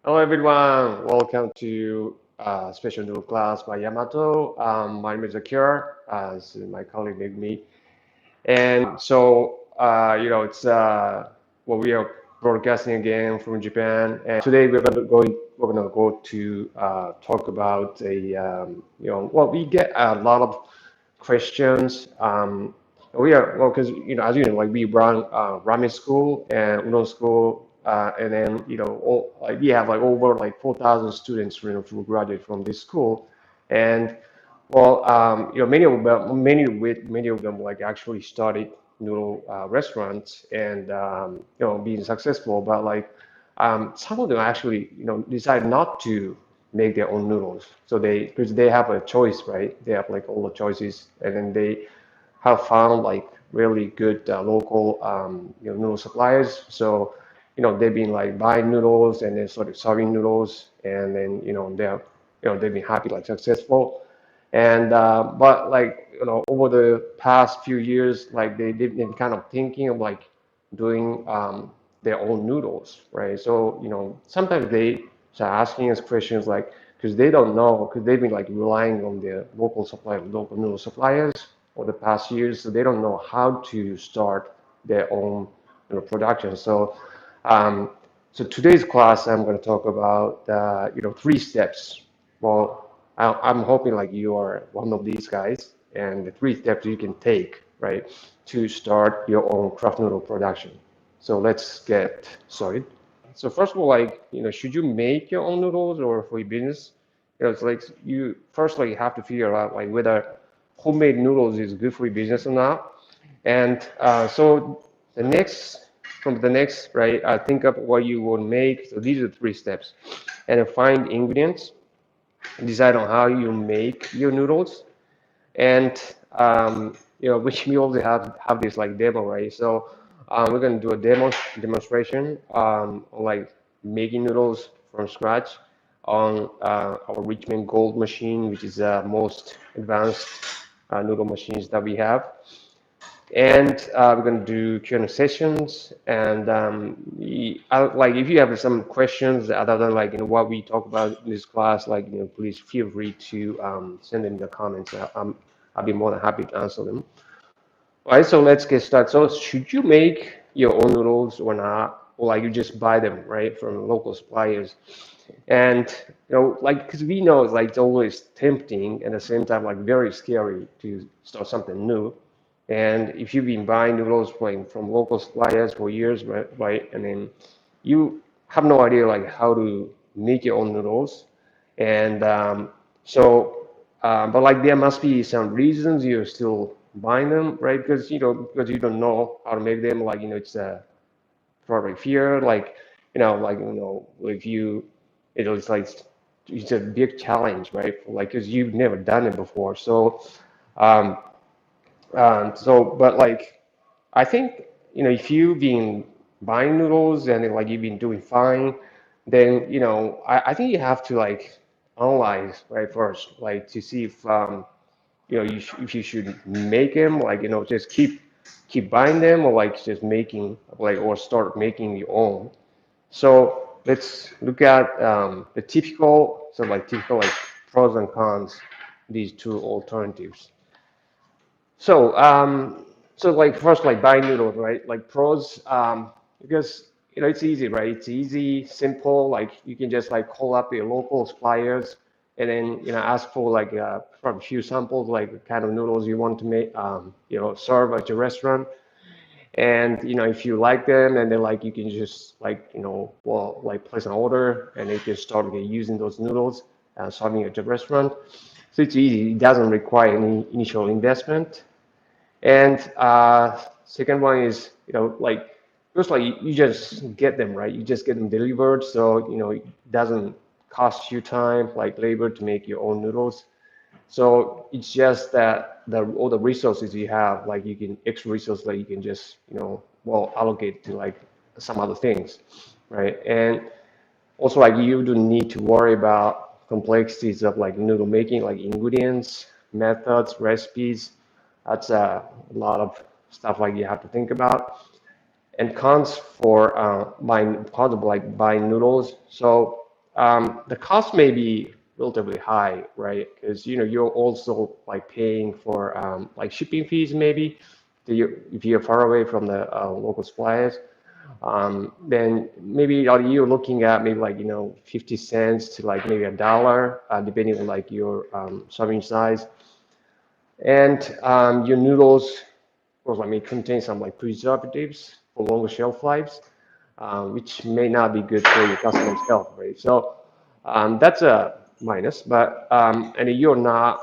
Hello everyone, welcome to special noodle class by Yamato. My name is Akira, as my colleague named me. And so, it's we are broadcasting again from Japan. And today we're gonna go to talk about we get a lot of questions. We are well because as you know, like we run ramen school and udon school, and then we have like over like 4,000 students who graduate from this school, and many of them like actually started noodle restaurants and being successful, but like some of them actually decide not to make their own noodles. So because they have a choice, right? They have like all the choices, and then they have found like really good local noodle suppliers. So they've been like buying noodles and then sort of serving noodles, and then they've been happy, like successful. And but like over the past few years, like they've been kind of thinking of like doing their own noodles, right? So sometimes they start asking us questions like because they don't know, because they've been like relying on their local noodle suppliers for the past years, so they don't know how to start their own production. Um, so today's class, I'm going to talk about three steps. Well, I'm hoping like you are one of these guys, and the three steps you can take, right, to start your own craft noodle production. So let's get started. So first of all, like, should you make your own noodles or for your business? It's like you first like have to figure out like whether homemade noodles is good for your business or not. And so the next, from the next, right, think of what you will make. So these are the three steps. And then find ingredients, decide on how you make your noodles, and which we also have this like demo, right? So we're gonna do a demonstration on like making noodles from scratch on our Richmond Gold machine, which is the most advanced noodle machines that we have. And we're going to do Q&A sessions. And like if you have some questions other than like what we talk about in this class, like please feel free to send them in the comments. I'll be more than happy to answer them. All right, so let's get started. So should you make your own noodles or not? Or like you just buy them, right, from local suppliers? And like because we know like it's always tempting and at the same time like very scary to start something new. And if you've been buying noodles from local suppliers for years, right, and then you have no idea like how to make your own noodles, and but like there must be some reasons you're still buying them, right? Because you don't know how to make them. Like it's a probably fear, like if you, it's like it's a big challenge, right? Like because you've never done it before, um, but like I think if you've been buying noodles and like you've been doing fine, then I think you have to like analyze right first, like to see if if you should make them, like just keep buying them, or like just making like or start making your own. So let's look at the typical like pros and cons, these two alternatives. So, like first, like buy noodles, right? Like pros, because it's easy, right? It's easy, simple. Like you can just like call up your local suppliers and then ask for like from a few samples, like the kind of noodles you want to make, serve at your restaurant. And if you like them, and then like you can just like like place an order, and they can start using those noodles and serving at your restaurant. So it's easy. It doesn't require any initial investment. And second one is, like first, like you just get them, right? You just get them delivered, so it doesn't cost you time, like labor, to make your own noodles. So it's just that all the resources you have, like you can extra resources that you can just allocate to like some other things, right? And also like you don't need to worry about complexities of like noodle making, like ingredients, methods, recipes. That's a lot of stuff like you have to think about. And cons for buying, cons of like buying noodles. So the cost may be relatively high, right? Because you're also like paying for like shipping fees maybe. If you're far away from the local suppliers, then maybe you're looking at maybe like 50 cents to like maybe $1, depending on like your serving size. And your noodles, of course, I mean, contain some like preservatives for longer shelf lives, which may not be good for your customer's health, right? So that's a minus, but and you're not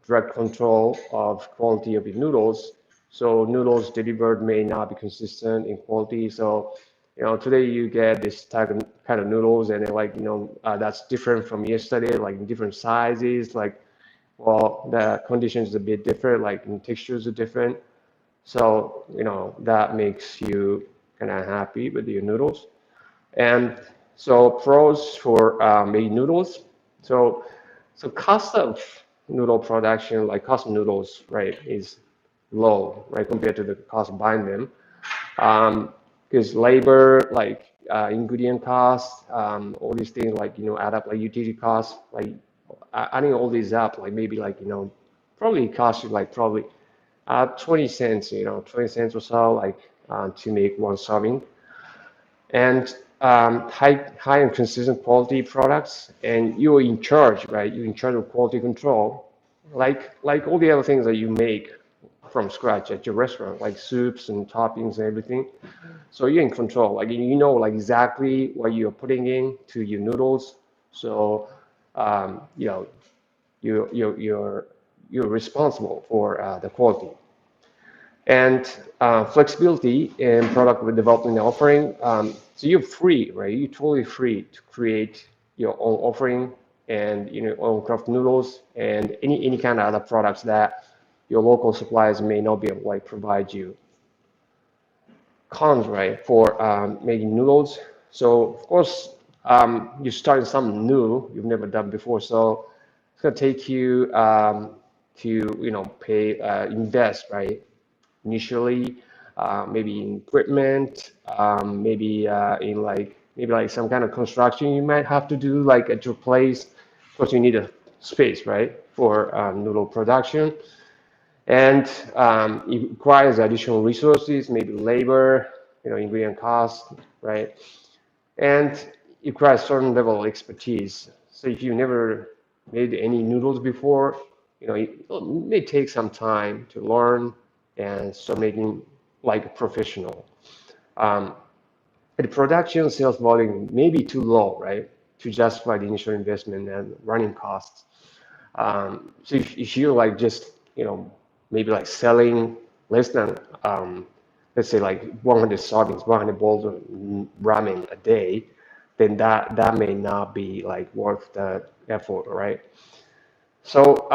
direct control of quality of your noodles. So noodles delivered may not be consistent in quality. So today you get this type of kind of noodles, and they're like that's different from yesterday, like in different sizes, like well the conditions a bit different, like the textures are different. So, that makes you kind of happy with your noodles. And so pros for making noodles. So, so cost of noodle production, like custom noodles, right, is low, right, compared to the cost of buying them. Because labor, like ingredient costs, all these things, like add up, like utility costs, like adding all these up, like maybe like probably cost you like probably 20 cents, 20 cents or so, like to make one serving. And high and consistent quality products, and you're in charge, right? You're in charge of quality control, like all the other things that you make from scratch at your restaurant, like soups and toppings and everything. So you're in control, like like exactly what you're putting in to your noodles. So you know you're responsible for the quality. And flexibility in product development and offering. So you're free, right? You're totally free to create your own offering and own craft noodles and any kind of other products that your local suppliers may not be able to like provide you. Cons, right, for making noodles. So of course, you're starting something new you've never done before. So it's gonna take you to pay invest, right? Initially, maybe in equipment, maybe in like maybe like some kind of construction you might have to do like at your place. Of course, you need a space, right, for noodle production, and it requires additional resources, maybe labor, ingredient costs, right, and it requires certain level of expertise. So if you never made any noodles before, it may take some time to learn and start making like a professional. Um, the production sales volume may be too low, right, to justify the initial investment and running costs. So if you're like just, maybe like selling less than, let's say like 100 servings, 100 bowls of ramen a day, then that may not be like worth the effort, right? So,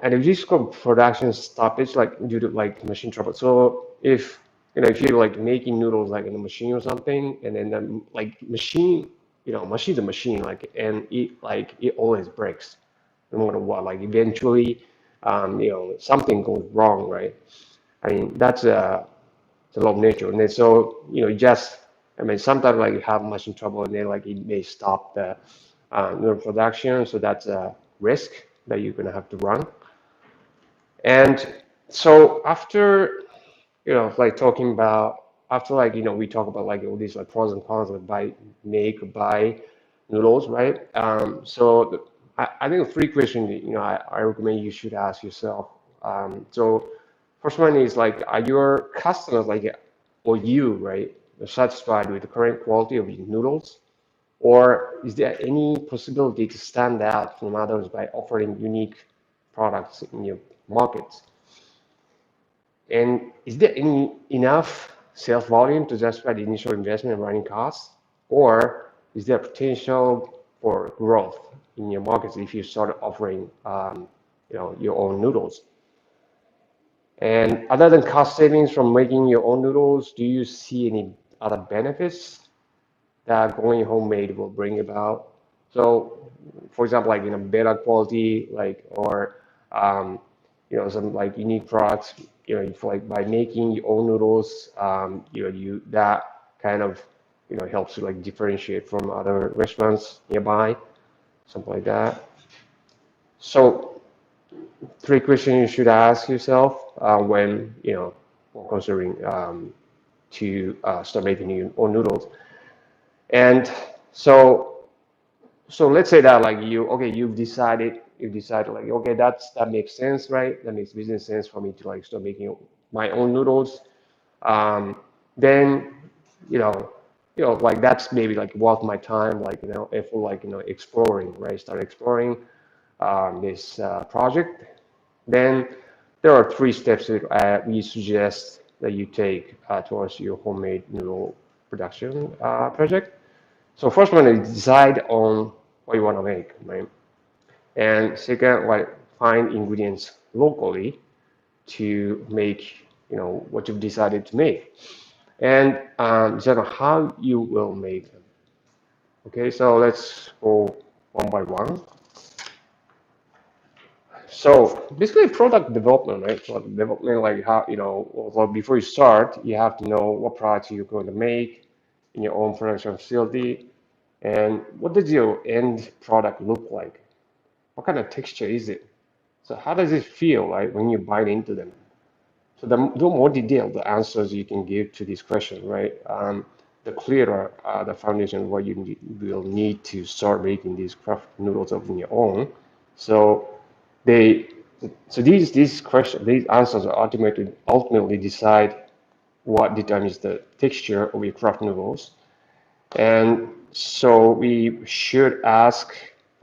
and if risk of production stoppage, like due to like machine trouble. So if you're like making noodles like in a machine or something, and then the like machine, machine's a machine, like, and it always breaks, no matter what. Like eventually, something goes wrong, right? I mean, that's it's a law of nature. And then so, just, I mean, sometimes like you have machine trouble and then like it may stop the noodle production. So that's a risk that you're gonna have to run. And so after, like talking about, after like, we talk about like all these like pros and cons of make or buy noodles, right? So I think the three questions, I recommend you should ask yourself. So first one is like, are your customers like, or you, right, satisfied with the current quality of your noodles? Or is there any possibility to stand out from others by offering unique products in your markets? And is there enough sales volume to justify the initial investment and running costs? Or is there potential for growth in your markets if you start offering your own noodles? And other than cost savings from making your own noodles, do you see any other benefits that going homemade will bring about? So, for example, like better quality, like or some like unique products. If like by making your own noodles, you that kind of helps you like differentiate from other restaurants nearby. something like that. So three questions you should ask yourself when considering to start making your own noodles. And so let's say that like you've decided like okay that makes sense, right? That makes business sense for me to like start making my own noodles. Um, then you know like that's maybe like worth my time, like if we're like exploring, right? Start exploring this project. Then there are three steps that we suggest that you take towards your homemade noodle production project. So first one is decide on what you want to make, right? And second, like find ingredients locally to make what you've decided to make. And decide on how you will make them. Okay, so let's go one by one. So basically product development, right? Product development, like how, well, before you start, you have to know what product you're going to make in your own production facility and what does your end product look like? What kind of texture is it? So how does it feel like when you bite into them? So the more detailed the answers you can give to this question, right? The clearer the foundation of what will need to start making these craft noodles of your own. So they these answers are ultimately decide what determines the texture of your craft noodles. And so we should ask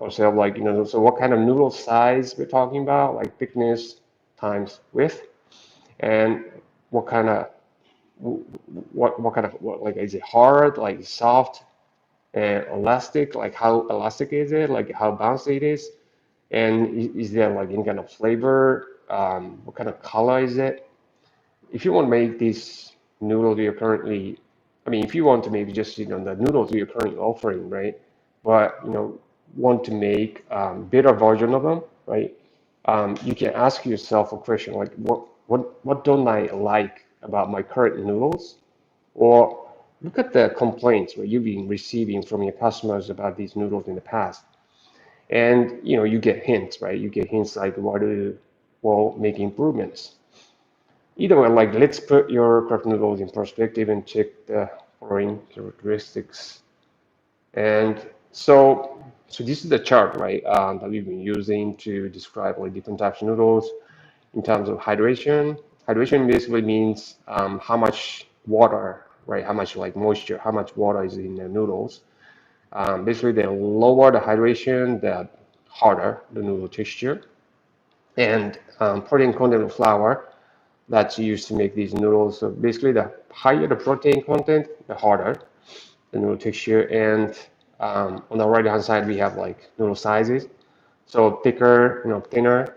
ourselves, like, so what kind of noodle size we're talking about, like thickness times width, and what kind of like is it hard, like soft and elastic, like how elastic is it, like how bouncy it is, and is there like any kind of flavor, what kind of color is it? If you want to make these noodles you're currently, I mean, if you want to maybe just, the noodles you're currently offering, right? But, want to make better version of them, right? You can ask yourself a question like, what don't I like about my current noodles? Or look at the complaints where you've been receiving from your customers about these noodles in the past. And, you get hints, right? You get hints like, what to, well, make improvements. Either way, like let's put your craft noodles in perspective and check the following characteristics. And so this is the chart, right, that we've been using to describe like different types of noodles in terms of hydration. Hydration basically means how much water, right, how much like moisture, how much water is in the noodles. Basically, the lower the hydration, the harder the noodle texture. And protein content of flour that's used to make these noodles. So basically, the higher the protein content, the harder the noodle texture. And on the right hand side, we have like noodle sizes. So thicker, thinner.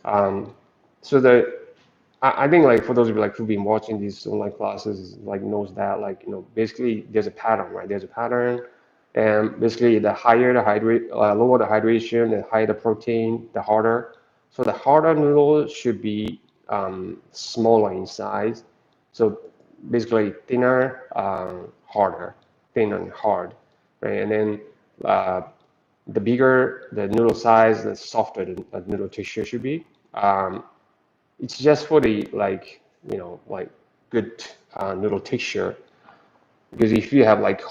Um, so I think like for those of you like who've been watching these online classes, like knows that like basically there's a pattern, right? There's a pattern, and basically the higher the lower the hydration, the higher the protein, the harder. So the harder noodle should be smaller in size. So basically thinner, harder, thin and hard, right? And then uh, the bigger the noodle size, the softer the noodle texture should be. It's just for the like like good noodle texture, because if you have like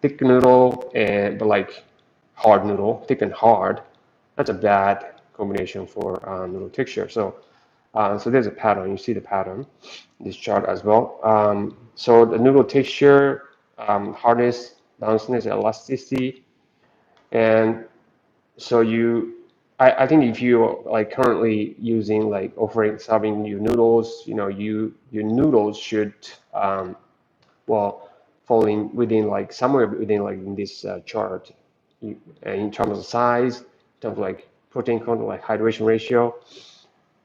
thick noodle and but like hard noodle, thick and hard, that's a bad combination for noodle texture. So there's a pattern. You see the pattern in this chart as well. So the noodle texture, hardness, bounciness, elasticity, and so I think if you like currently using like offering serving your noodles, your noodles should well fall in within like somewhere within like in this chart, in terms of size, in terms of like protein content, like hydration ratio.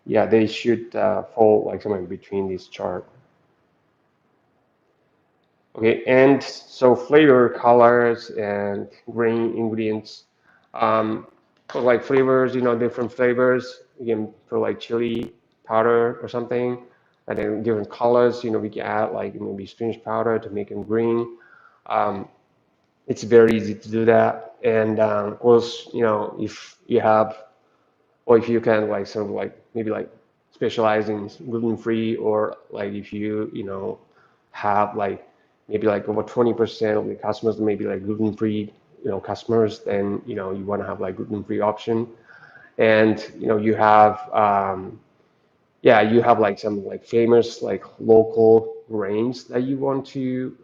Yeah, they should fall like somewhere in between this chart. Okay, and so flavor, colors, and grain ingredients. For like flavors, different flavors. You can put like chili powder or something, and then different colors. We can add like maybe spinach powder to make them green. Um, It's very easy to do that. And of course, if you have, or if you can like sort of like maybe like specialize in gluten free, or like if you have like maybe like over 20% of the customers maybe like gluten free customers, then you want to have like gluten free option. And you have yeah, you have like some like famous like local grains that you want to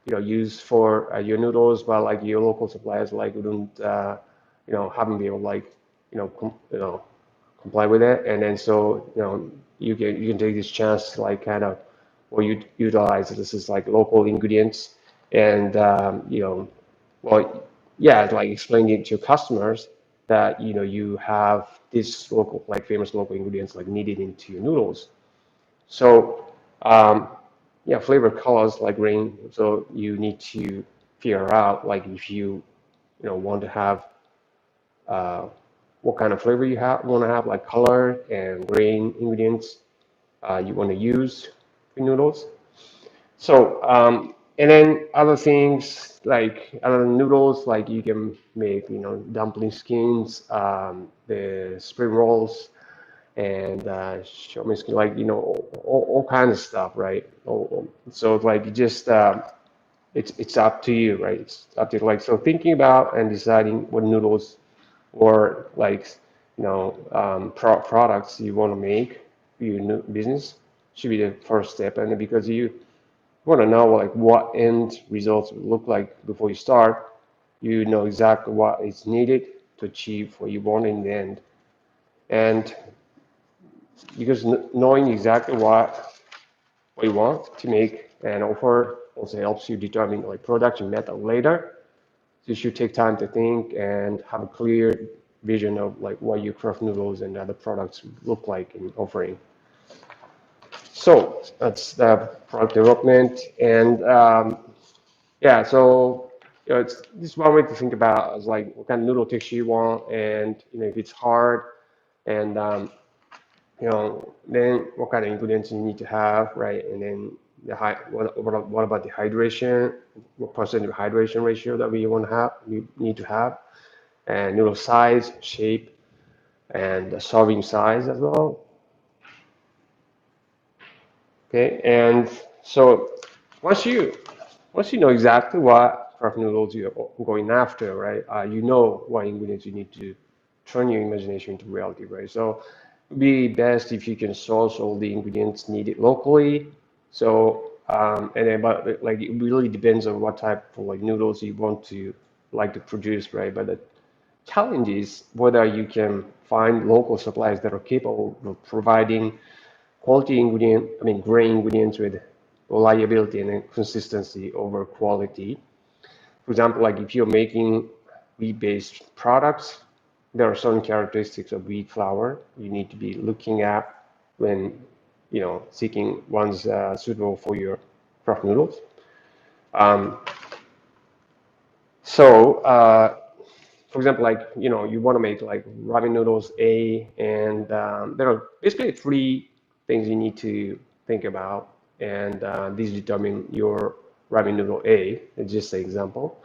use for your noodles, but like your local suppliers like wouldn't haven't been able to like comply with it. And then so you can take this chance to like kind of or you utilize this is like local ingredients. And well, yeah, like explaining it to customers that you have this local like famous local ingredients like needed into your noodles. So yeah, flavor colors like green. So you need to figure out like if you want to have uh, what kind of flavor you have want to have, like color and grain ingredients you want to use for noodles. So, and then other things like other noodles, like you can make, dumpling skins, the spring rolls, and show me skin, like, all kinds of stuff, right? So, like, just it's up to you, right? It's up to you. Like, so thinking about and deciding what noodles or like, products you want to make for your new business should be the first step. And because you want to know like what end results look like before you start, you know exactly what is needed to achieve what you want in the end. And because knowing exactly what you want to make and offer also helps you determine like production method later. So you should take time to think and have a clear vision of like what your craft noodles and other products look like in offering. So that's the product development. And yeah, so it's this one way to think about is like what kind of noodle texture you want, and if it's hard, and then what kind of ingredients you need to have, right? And then what about the hydration? What percent of hydration ratio that we want to have, we need to have, and noodle size, shape, and the serving size as well. Okay, and so once you once you know exactly what craft noodles you're going after, right? You know what ingredients you need to turn your imagination into reality, right? So it'd be best if you can source all the ingredients needed locally. So and then but like it really depends on what type of like noodles you want to like to produce, right? But the challenge is whether you can find local suppliers that are capable of providing quality ingredient, I mean grain ingredients with reliability and consistency over quality. For example, like if you're making wheat-based products, there are certain characteristics of wheat flour you need to be looking at when seeking ones suitable for your craft noodles. Um, so for example, like you want to make like ramen noodles A, and there are basically three things you need to think about, and these determine your ramen noodle A. It's just an example,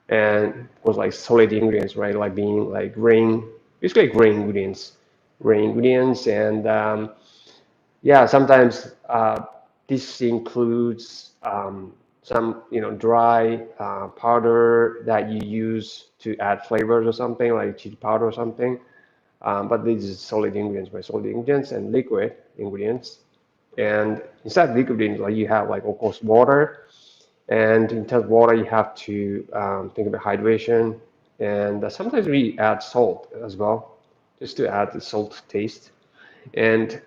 and of course like solid ingredients, right? Like being like basically grain ingredients, and yeah, sometimes this includes some, dry powder that you use to add flavors or something, like chili powder or something. But this is solid ingredients, right? Solid ingredients and liquid ingredients. And inside liquid ingredients, like you have like of course water. And in terms of water, you have to think about hydration. And sometimes we add salt as well, just to add the salt taste. And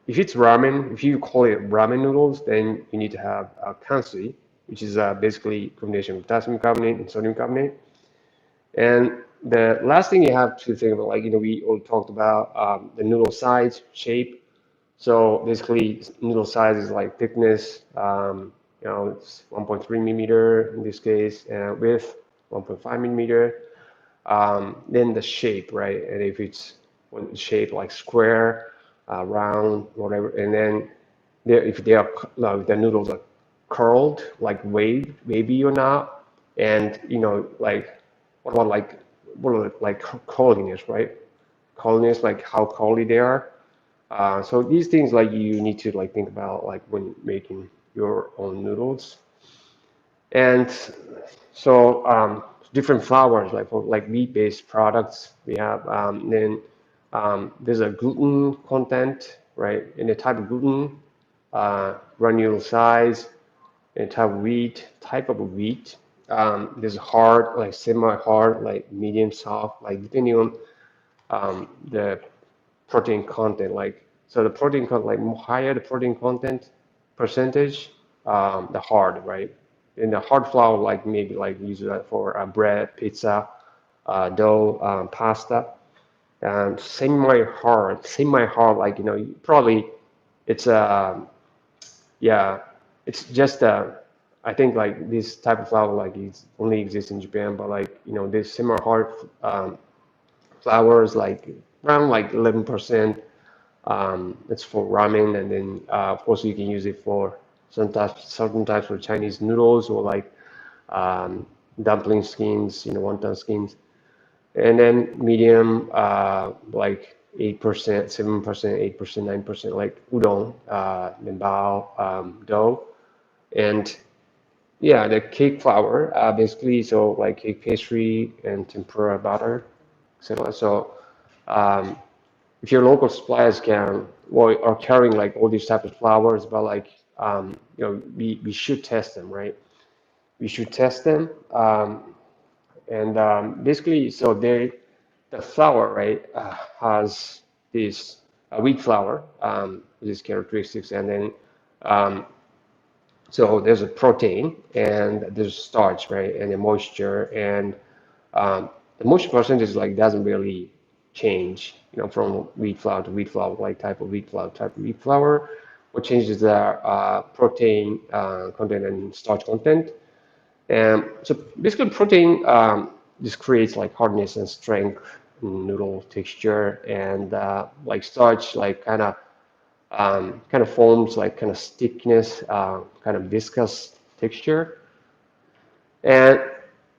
if it's ramen, if you call it ramen noodles, then you need to have kanshi, which is basically a combination of potassium carbonate and sodium carbonate. And the last thing you have to think about, like, we all talked about the noodle size, shape. So basically, noodle size is like thickness, it's 1.3 millimeter in this case, and width 1.5 millimeter. Then the shape, right? And if it's shape like square, round, whatever, and then if they are like the noodles are curled, like wavy or not, And like what are like cleanliness, right? Cleanliness, like how quality they are. So these things like you need to like think about like when making your own noodles. And so different flours like for like meat-based products we have. Then there's a gluten content, right? And the type of gluten, granule size, and type of wheat. There's hard, like semi-hard, like medium soft, like depending on the protein content. Like so, the protein content, like higher the protein content percentage, the hard, right? And the hard flour, like maybe like use that for bread, pizza, dough, pasta. Semi-hard, like probably it's yeah, it's just I think like this type of flour like it only exists in Japan, but like this semi-hard flours like around like 11%. It's for ramen, and then of course you can use it for certain types of Chinese noodles or like um, dumpling skins, wonton skins, and then medium like 8%, 7%, 8%, 9%, like udon, then bao, dough, and yeah, the cake flour basically, so like cake pastry and tempura batter, etc. So um, if your local suppliers can well are carrying like all these types of flours, but like we should test them, right? We should test them, and basically, so the flour, right, has this wheat flour, these characteristics, and then um, so there's a protein and there's starch, right, and the moisture, and the moisture percentage like doesn't really change, from wheat flour to wheat flour, like type of wheat flour, type of wheat flour. What changes the protein content and starch content. And so basically, protein just creates like hardness and strength, noodle texture, and like starch, like kind of forms like kind of stickiness, kind of viscous texture. And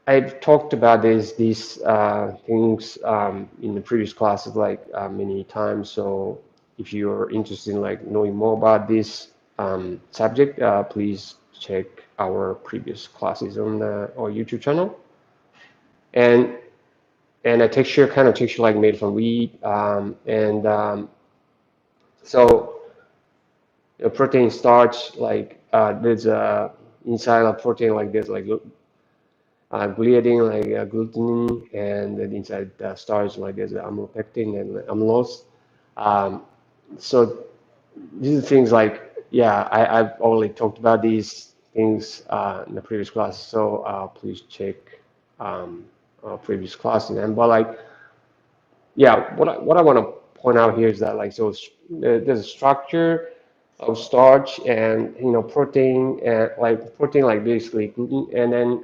I've talked about these things in the previous classes like many times. So if you're interested in like knowing more about this subject, please check our previous classes on our YouTube channel. And and a texture, kind of texture like made from wheat, and so the protein starch, like there's a inside of protein like there's like gliadin, like gluten, and then inside the starch like there's amylopectin and amylose. Um, so these are things like yeah, I've already talked about these things in the previous class. So please check our previous classes. And but like yeah, what I want to point out here is that like so there's a structure of starch and protein, and like protein like basically gluten, and then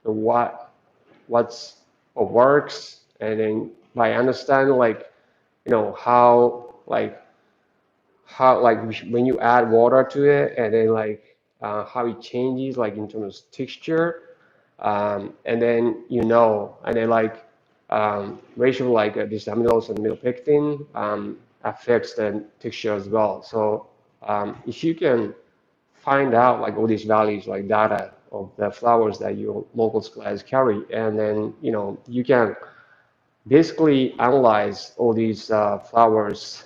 the what's what works, and then by understanding like how like when you add water to it, and then like how it changes like in terms of texture, and then and then like ratio like this amylose and amylopectin affects the texture as well. So if you can find out like all these values like data of the flowers that your local suppliers carry, and then you can basically analyze all these flowers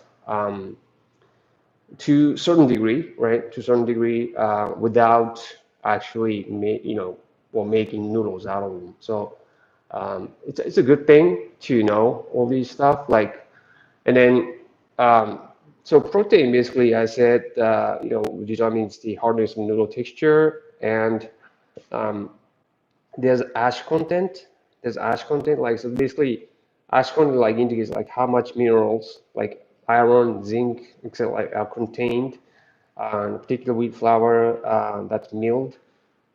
to certain degree, right? To certain degree, without actually, or making noodles out of them. So it's a good thing to know all these stuff. Like, and then so protein basically, I said, determines the hardness of noodle texture, and um, there's ash content. There's ash content, like so basically, ash content like indicates like how much minerals like iron, zinc, etc. like are contained particular wheat flour that's milled,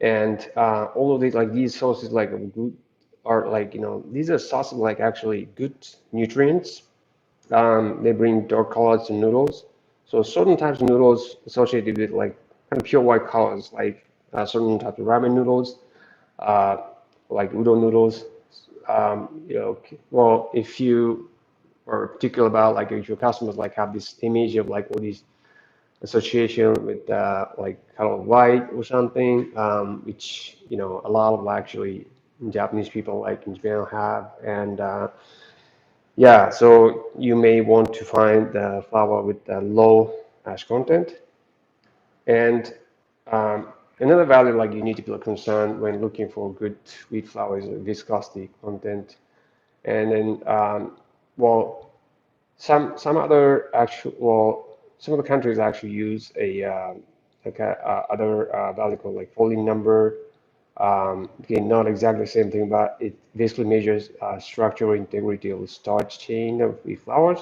and all of these like these sources like of good are like these are sources of like actually good nutrients. They bring dark colors to noodles. So certain types of noodles associated with like kind of pure white colors, like certain types of ramen noodles, uh, like udon noodles. Well, if you are particular about like if your customers like have this image of like all these association with like color white or something, which a lot of actually Japanese people like in Japan have, and yeah, so you may want to find the flour with the low ash content. And another value like you need to be concerned when looking for good wheat flour is the viscosity content. And then, well, some other actual, well, some of the countries actually use a like other value called like Foley number. Again, not exactly the same thing, but it basically measures structural integrity of the starch chain of wheat flours.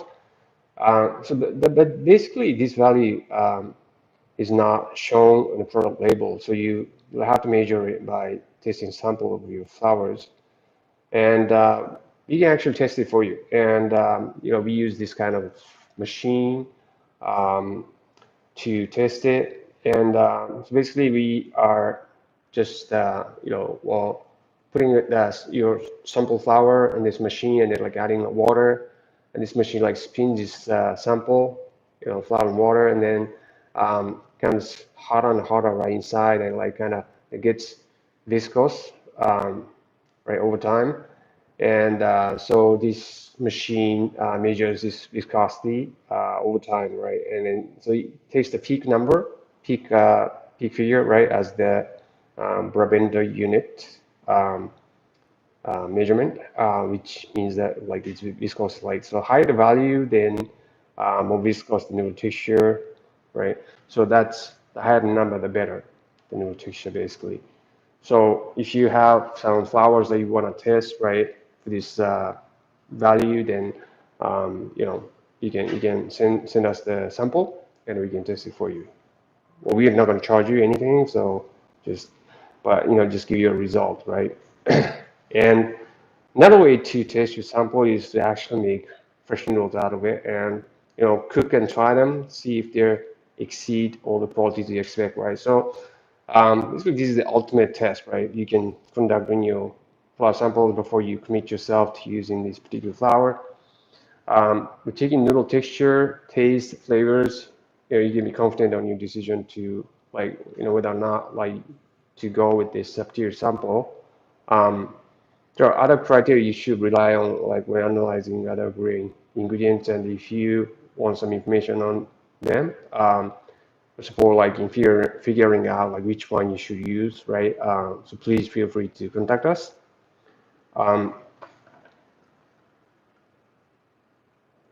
But basically, this value is not shown on the product label, so you have to measure it by tasting sample of your flours, and we can actually test it for you. And we use this kind of machine um, to test it. And so basically, we are just well, putting your sample flour in this machine, and then like adding water, and this machine like spins this sample, flour and water, and then comes hotter and hotter right inside, and like kind of it gets viscous right over time. And so this machine measures this viscosity over time, right? And then so it takes the peak number, peak figure, right, as the Brabender unit measurement, which means that like it's viscous, like so higher the value, then more viscous the noodle texture, right? So that's the higher the number, the better the noodle texture, basically. So if you have some flowers that you want to test, right, for this value, then you can send us the sample and we can test it for you. Well, we are not going to charge you anything, so just but just give you a result, right? And another way to test your sample is to actually make fresh noodles out of it and cook and try them, see if they exceed all the qualities you expect, right? So basically this is the ultimate test, right? You can conduct in your flour samples before you commit yourself to using this particular flour. We're taking noodle texture, taste, flavors. You can be confident on your decision to like whether or not like to go with this particular sample. Um, there are other criteria you should rely on, like when analyzing other grain ingredients, and if you want some information on them, for like in figuring out like which one you should use, right? So please feel free to contact us. Um,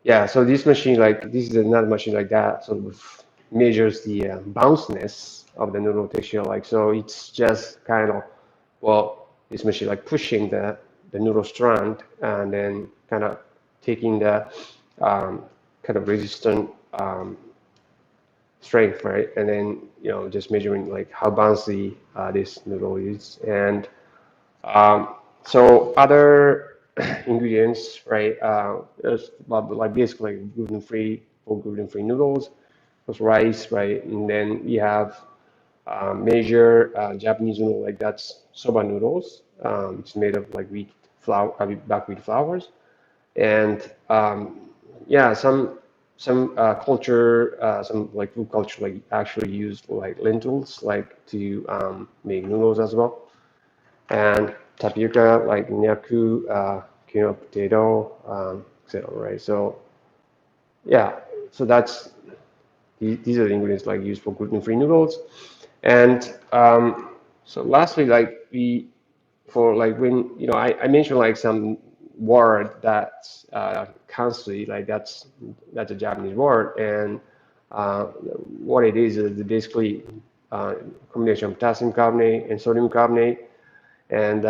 yeah, so this machine, like this is another machine like that, sort of measures the bounciness of the noodle texture. Like so, it's just kind of well, this machine like pushing the noodle strand and then kind of taking the kind of resistant strength, right? And then just measuring like how bouncy this noodle is. And so other ingredients, right? There's like basically gluten-free or gluten-free noodles, plus rice, right? And then we have major Japanese noodle, like that's soba noodles. It's made of like wheat flour, buckwheat flours, and yeah, some culture, some like food culture, like actually use like lentils, like to make noodles as well, and tapioca, like nyaku, quinoa potato, etc. Right? So yeah, so that's these are the ingredients like used for gluten-free noodles, and so lastly, like we for like when I mentioned like some word that's kanji, like that's a Japanese word, and what it is basically combination of potassium carbonate and sodium carbonate, and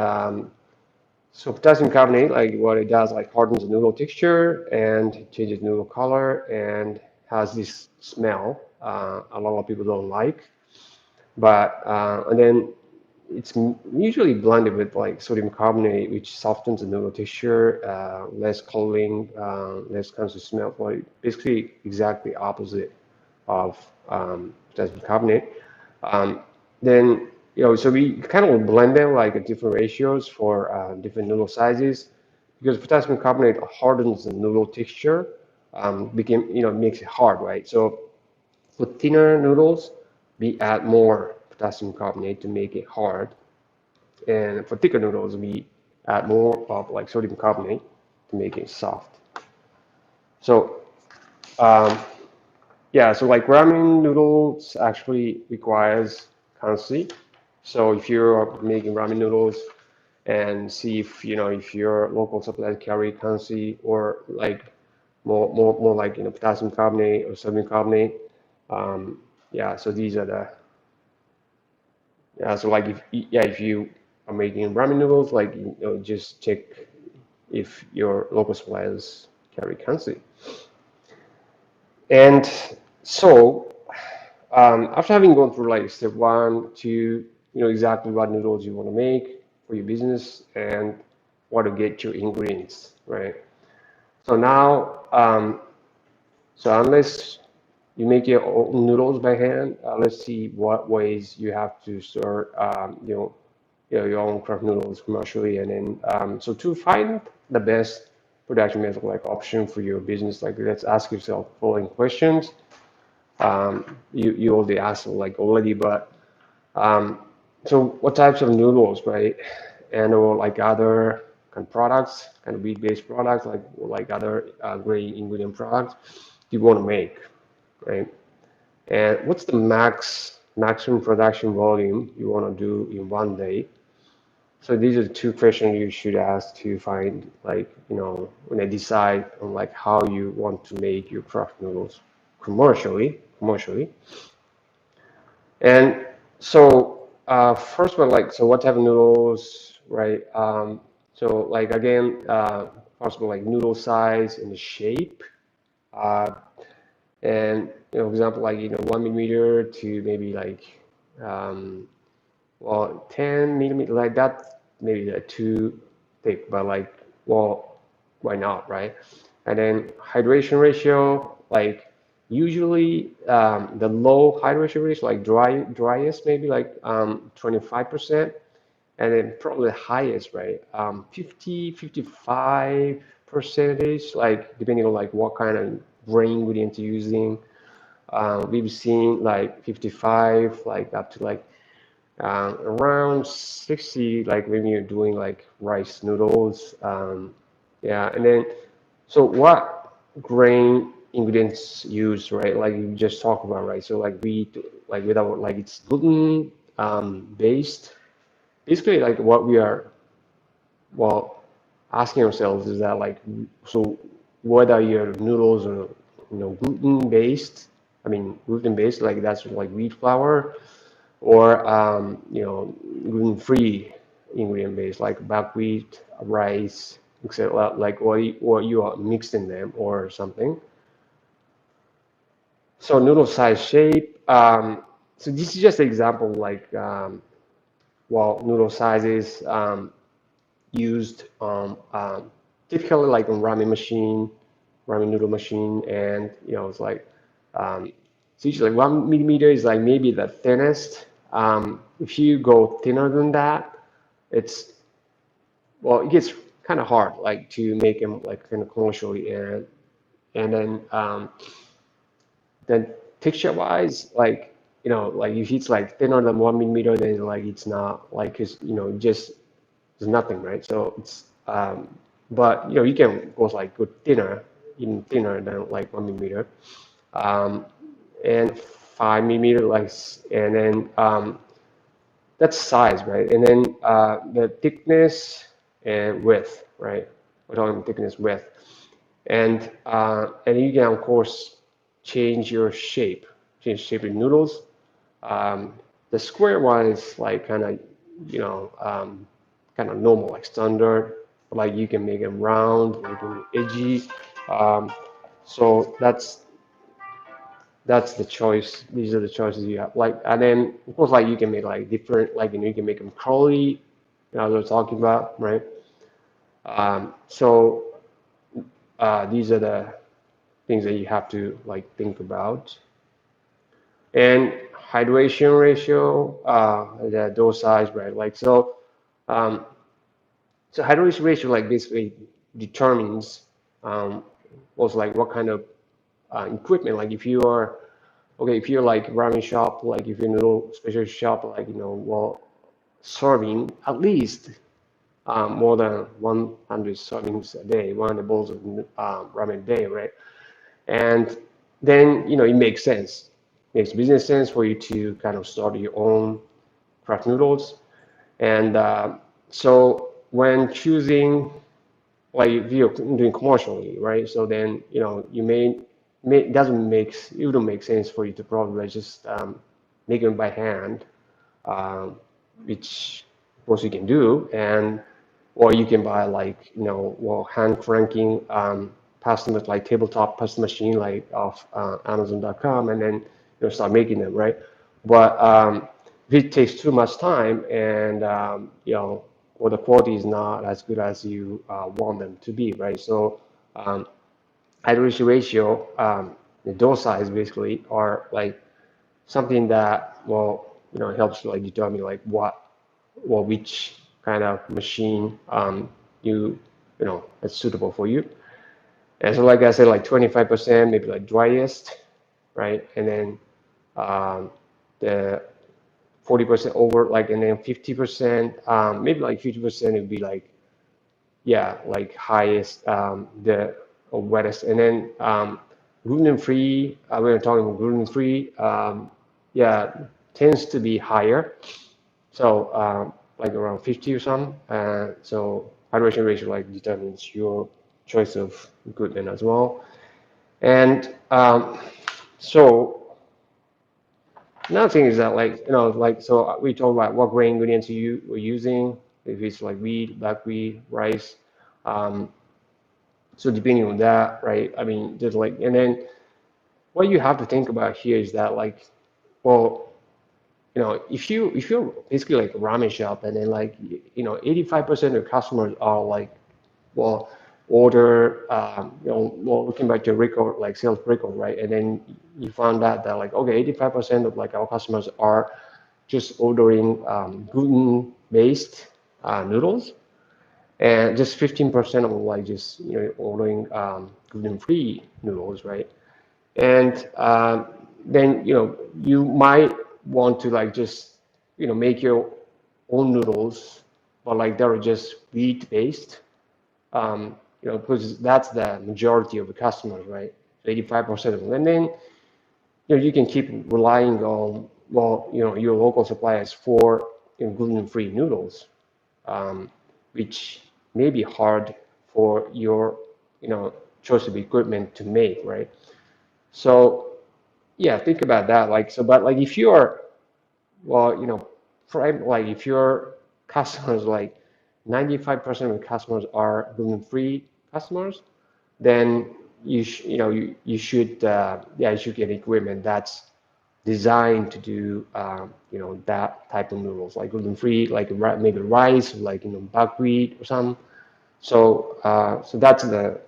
so potassium carbonate, like what it does, like hardens the noodle texture and changes noodle color and has this smell a lot of people don't like. But and then it's usually blended with like sodium carbonate, which softens the noodle texture, less coloring, less kinds of smell. Like basically exactly opposite of potassium carbonate. Um, then So we kind of blend them like at different ratios for different noodle sizes because potassium carbonate hardens the noodle texture, makes it hard, right? So for thinner noodles, we add more potassium carbonate to make it hard, and for thicker noodles, we add more of like sodium carbonate to make it soft. So um, yeah, so like ramen noodles actually requires consistency. So if you're making ramen noodles and see if your local suppliers carry consistency or like more like potassium carbonate or sodium carbonate. Um, yeah, so these are the yeah. So like if you are making ramen noodles, like just check if your local suppliers carry consistency. And so after having gone through like step one, two, you know exactly what noodles you want to make for your business and where to get your ingredients, right? So now, so unless you make your own noodles by hand, let's see what ways you have to start, your own craft noodles commercially, and then so to find the best production method like option for your business, like let's ask yourself following questions. You already asked like already, but so what types of noodles, right? And or like other kind of products, kind of wheat-based products, like other grain ingredient products you want to make, right? And what's the maximum production volume you want to do in one day? So these are the two questions you should ask to find like, when I decide on like how you want to make your craft noodles commercially. And so first one, like, so what type of noodles, right? So like again, possible like noodle size and the shape. Uh, and for example, like 1 millimeter to maybe like um, 10 millimeter like that, maybe too thick, but like, well, why not, right? And then hydration ratio, like usually the low hydration ratio, like driest, maybe like 25%, and then probably the highest, right? 55 percentage, like depending on like what kind of grain ingredient you're using. We've seen like 55, like up to like around 60, like when you're doing like rice noodles. Yeah, and then so what grain ingredients used, right? Like you just talked about, right? So like wheat, like without like it's gluten based. Basically, like what we are well asking ourselves is that like so what are your noodles or gluten based? I mean gluten based, like that's like wheat flour or gluten-free ingredient base like buckwheat, rice, etc. Like or you are mixing them or something. So noodle size shape. So this is just an example like noodle sizes used typically like on ramen noodle machine, and it's like um, so usually 1 millimeter is like maybe the thinnest. If you go thinner than that, it's it gets kind of hard like to make them like kind of commercially, and then texture wise, like like if it's like thinner than 1 millimeter, then like it's not like it's just there's nothing, right? So it's but you can go like go thinner, even thinner than like 1 millimeter, um, and 5 millimeter, like, and then that's size, right? And then the thickness and width, right? We're talking thickness, width, and you can of course change your shape, change shape of noodles. Um, the square one is like kind of, you know, um, kind of normal, like standard. Like you can make them round, make them edgy. Um, so that's the choice. These are the choices you have. Like, and then of course, like you can make like different, like you can make them curly. What we're talking about, right? So these are the things that you have to like think about. And hydration ratio, the dose size, right? Like so, um, so hydration ratio like basically determines also like what kind of equipment. Like if you are okay, if you're like ramen shop, like if you're noodle special shop, like well, serving at least more than 100 servings a day, 100 bowls of ramen a day, right? And then it makes sense, makes business sense for you to kind of start your own craft noodles. And so when choosing, like if you're doing commercially, right? So then you may it wouldn't make sense for you to probably just make them by hand, um, which of course you can do, and or you can buy like well hand cranking pasta like tabletop pasta machine like off Amazon.com, and then start making them, right? But if it takes too much time and or the quality is not as good as you want them to be, right? So um, hydration ratio, the dose size basically are like something that well helps to like determine like which kind of machine that's suitable for you. And so like I said, like 25% maybe like driest, right? And then the 40% over, like, and then 50%, maybe like 50% would be like, yeah, like highest, the wettest. And then gluten-free, we were talking about gluten-free, yeah, tends to be higher. So like around 50 or something. So hydration ratio like determines your choice of gluten as well. And so another thing is that like like so we talk about what grain ingredients you were using, if it's like wheat, black wheat, rice. Um, so depending on that, right? I mean, there's like, and then what you have to think about here is that like, well, if you're basically like a ramen shop, and then like 85% of customers are like, well, order, well, looking back to record, like sales record, right? And then you found out that like, okay, 85% of like our customers are just ordering gluten-based noodles, and just 15% of them like just ordering gluten-free noodles, right? And then you might want to like just make your own noodles, but like they're just wheat based, because that's the majority of the customers, right? So 85% of them. And then you can keep relying on, well, your local suppliers for gluten-free noodles, um, which may be hard for your choice of equipment to make, right? So yeah, think about that. Like so, but like if you're, well, like if your customers like 95% of the customers are gluten-free customers, then you should yeah, you should get equipment that's designed to do that type of noodles, like gluten-free, like maybe rice, like buckwheat or something. So so that's the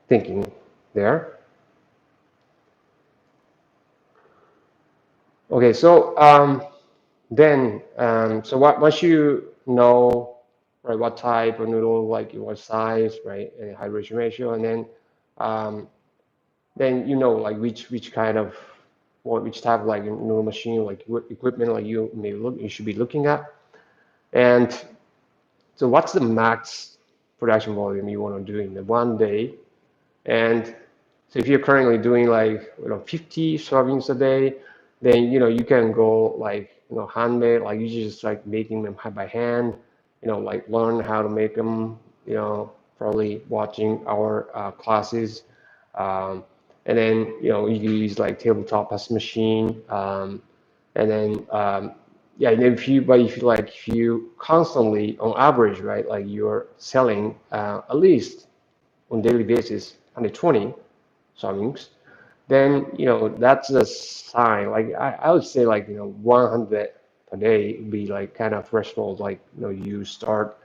thinking there. Okay, so then so once you know, right, what type of noodle, like what size, right, and hydration ratio, and then like which kind of, or which type of like noodle machine, like equipment, like you should be looking at. And so what's the max production volume you want to do in the one day? And so if you're currently doing like 50 servings a day, then you can go like handmade, like you just like making them by hand, like learn how to make them, probably watching our classes, and then you use like tabletop pasta machine, and then yeah, and if you constantly on average, right, like you're selling at least on daily basis 120 servings, then that's a sign. Like I would say like 100 per day would be like kind of threshold. Like you start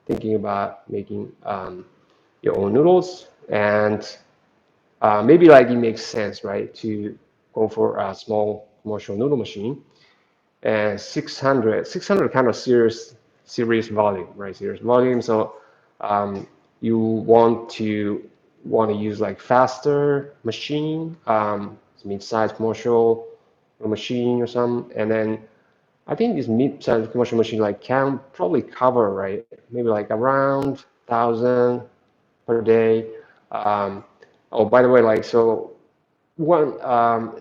thinking about making your own noodles, and maybe like it makes sense, right, to go for a small commercial noodle machine, and 600 kind of series volume, right? Series volume. So you want to use like faster machine, mid-size commercial machine or something, and then I think this mid-size commercial machine like can probably cover, right? Maybe like around 1,000 per day. Um, oh, by the way, like so one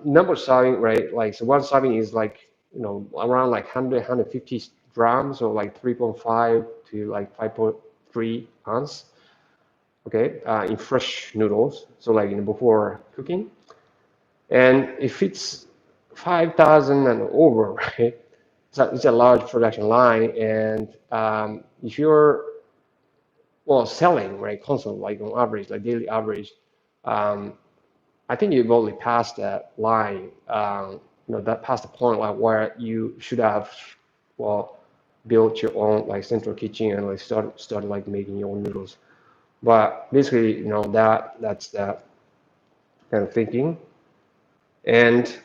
number serving, right? Like so one serving is like around like 150 grams, or like 3.5 to like 5.3 ounce. Okay, in fresh noodles. So like before cooking, and if it's 5,000 and over, right? It's a large production line, and if you're well selling right constantly, like on average, like daily average, um, I think you've already passed that line. That past the point like where you should have well built your own like central kitchen and like started like making your own noodles. But basically, that's that kind of thinking. And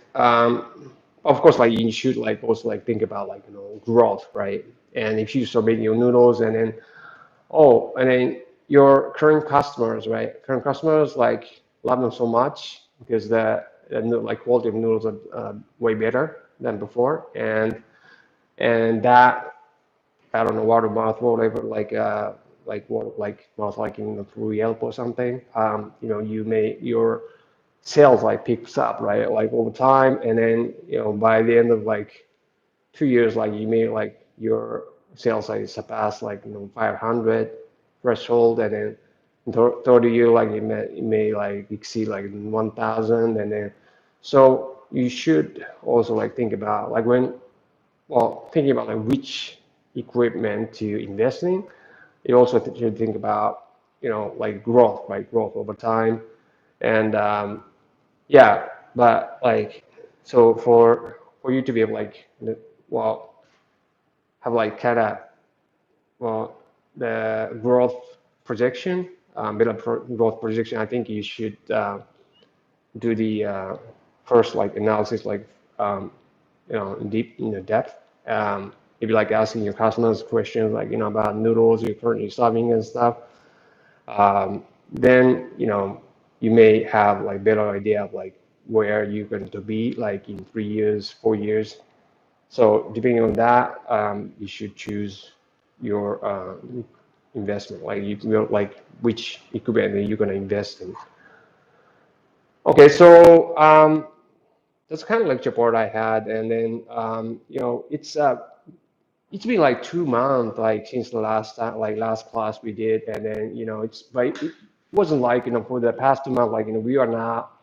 of course, like you should like also like think about like growth, right? And if you start making your noodles, and then your current customers, right? Current customers like love them so much because the like quality of noodles are way better than before, and that I don't know, word of mouth, whatever, like what like mouth like through Yelp or something. Your sales like picks up, right? Like over time, and then by the end of like 2 years, like you may like your sales like surpass like 500 threshold, and then third year like it may like exceed like 1,000, and then so you should also like think about like thinking about like which equipment to invest in. You also should think about like growth, right? Growth over time, and yeah, but like so for you to be able like well have like kind of well the growth projection, better growth projection, I think you should do the first like analysis like in deep depth. Maybe like asking your customers questions like about noodles you're currently serving and stuff. Then you may have like better idea of like where you're going to be like in 3 years, 4 years. So depending on that, you should choose your investment, like like which equipment you're going to invest in. Okay, so that's kind of lecture part I had, and then it's been like 2 months like since the last time like last class we did, and then it wasn't like for the past 2 months like we are not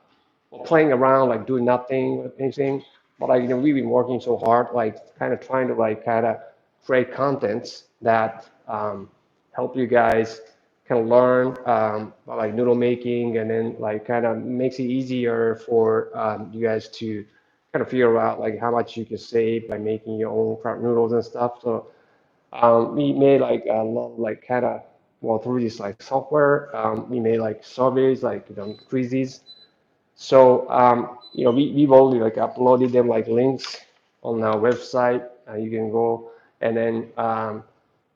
playing around like doing nothing or anything, but like we've been working so hard like kind of trying to like kind of create contents that help you guys kind of learn like noodle making, and then like kind of makes it easier for you guys to kind of figure out like how much you can save by making your own crab noodles and stuff. So we made like a lot like kind of through this like software, we made like surveys like quizzes. So we've already like uploaded them like links on our website. You can go, and then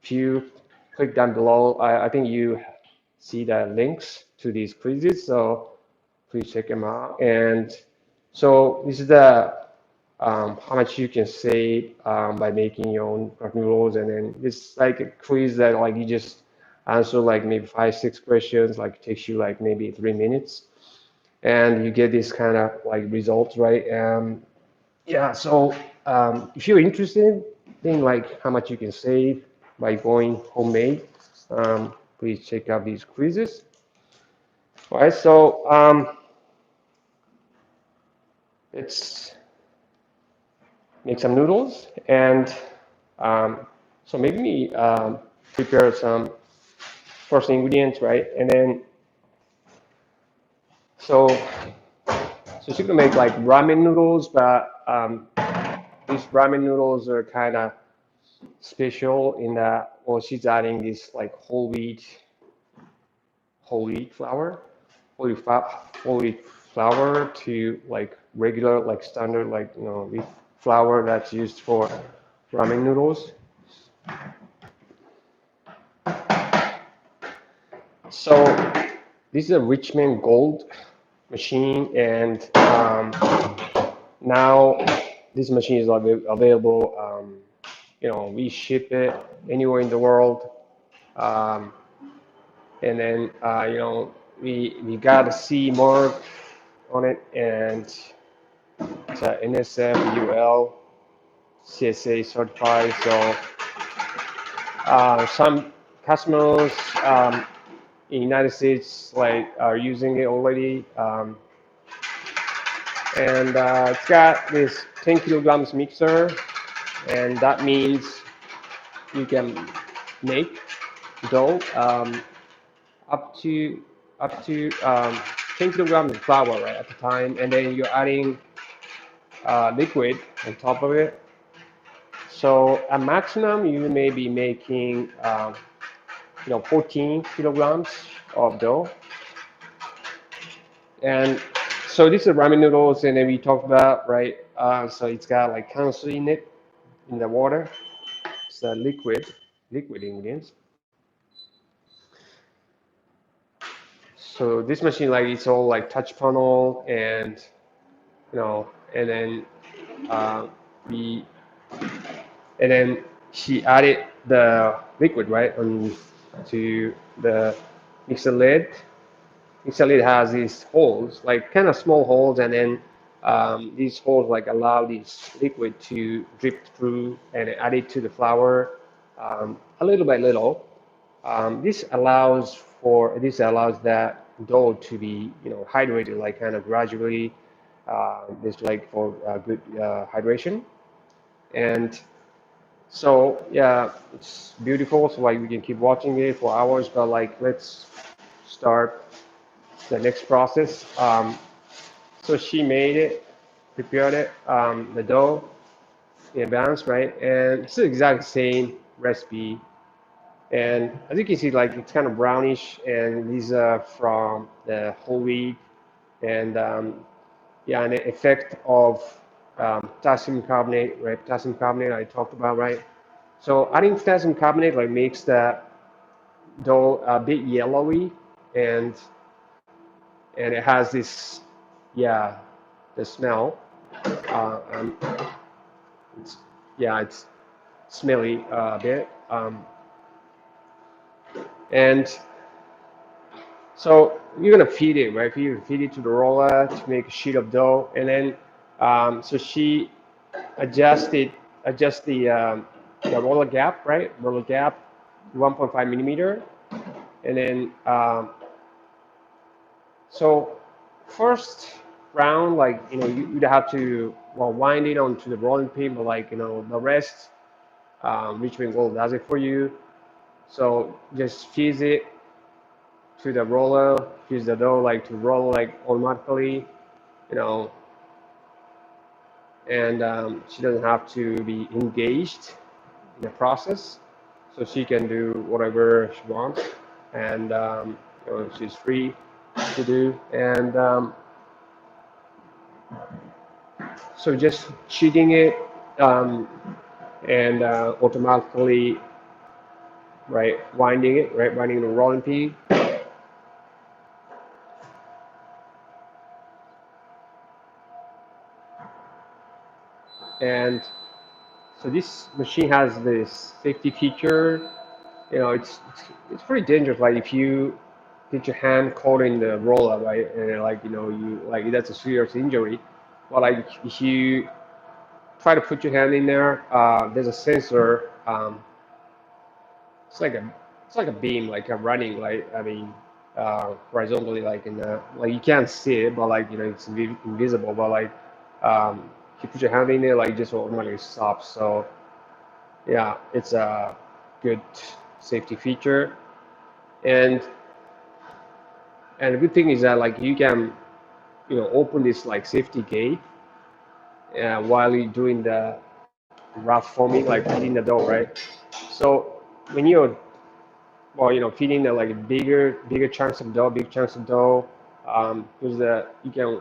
if you click down below, I think you see the links to these quizzes. So please check them out. And so this is the how much you can save by making your own cup noodles, and then it's like a quiz that like you just answer like maybe 5, 6 questions, like takes you like maybe 3 minutes, and you get this kind of like results, right? Yeah, so if you're interested in like how much you can save by going homemade, please check out these quizzes. All right, so let's make some noodles, and so maybe we prepare some first ingredients, right? And then so she's gonna make like ramen noodles, but these ramen noodles are kind of special in that, well, she's adding this like whole wheat flour, whole wheat flour to like regular, like standard, like leaf flour that's used for ramen noodles. So this is a Richmond Gold machine, and now this machine is available. We ship it anywhere in the world, um, and then we got a CE mark on it, and it's a NSF UL CSA certified. So some customers in United States like are using it already, and it's got this 10 kilograms mixer, and that means you can make dough up to 10 kilograms of flour right at the time, and then you're adding liquid on top of it. So at maximum, you may be making 14 kilograms of dough. And so these are ramen noodles, and then we talked about, right? So it's got like cancer in it, in the water. It's a liquid ingredients. So this machine, like it's all like touch panel, and and then uh, we, and then she added the liquid right on to the mixer lid. Mixer lid has these holes, like kind of small holes, and then these holes like allow this liquid to drip through and add it to the flour a little by little. This allows that dough to be hydrated like kind of gradually, just like for good hydration. And so yeah, it's beautiful. So like we can keep watching it for hours, but like let's start the next process. So she made it, prepared it, the dough in advance, right? And it's the exact same recipe. And as you can see, like it's kind of brownish, and these are from the whole wheat, and yeah, and the effect of potassium carbonate, right? Potassium carbonate I talked about, right? So adding potassium carbonate like makes the dough a bit yellowy, and it has this, yeah, the smell. And it's, yeah, it's smelly a bit. And so you're gonna feed it, right? You feed it to the roller to make a sheet of dough, and then so she adjusted adjust the roller gap, right? Roller gap, 1.5 millimeter, and then so first round, like you'd have to wind it onto the rolling pin, but like the rest, Richmond Gold does it for you. So just fuse it to the roller, fuse the dough like to roll like automatically, you know, and she doesn't have to be engaged in the process, so she can do whatever she wants, and she's free to do. And so just cheating it, um, and automatically, right, winding it, right, winding the rolling pin. And so this machine has this safety feature. It's pretty dangerous. Like if you get your hand caught in the roller, right, and like you like that's a serious injury. But like if you try to put your hand in there, there's a sensor. It's like a beam, like a running, like I mean, horizontally, like in the like you can't see it, but like it's invisible. But like if you put your hand in there, like it just automatically stops. So yeah, it's a good safety feature. And the good thing is that like you can open this like safety gate while you're doing the rough forming, like feeding the dough, right? So when you're feeding the like bigger chunks of dough, big chunks of dough, because you can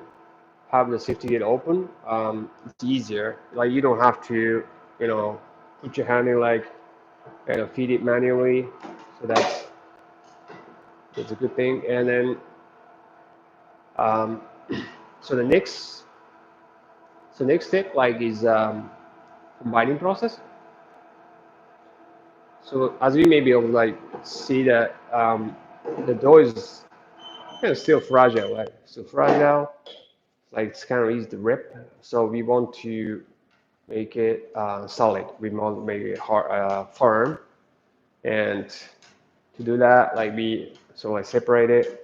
have the safety gate open. It's easier. Like you don't have to, you know, put your hand in like feed it manually. So that's a good thing. And then um, so the next step like is combining process. So as we may be able to like see that the dough is kind of still fragile, right? So fragile, like it's kind of easy to rip. So we want to make it solid. We want to make it hard, firm. And to do that, like so I separate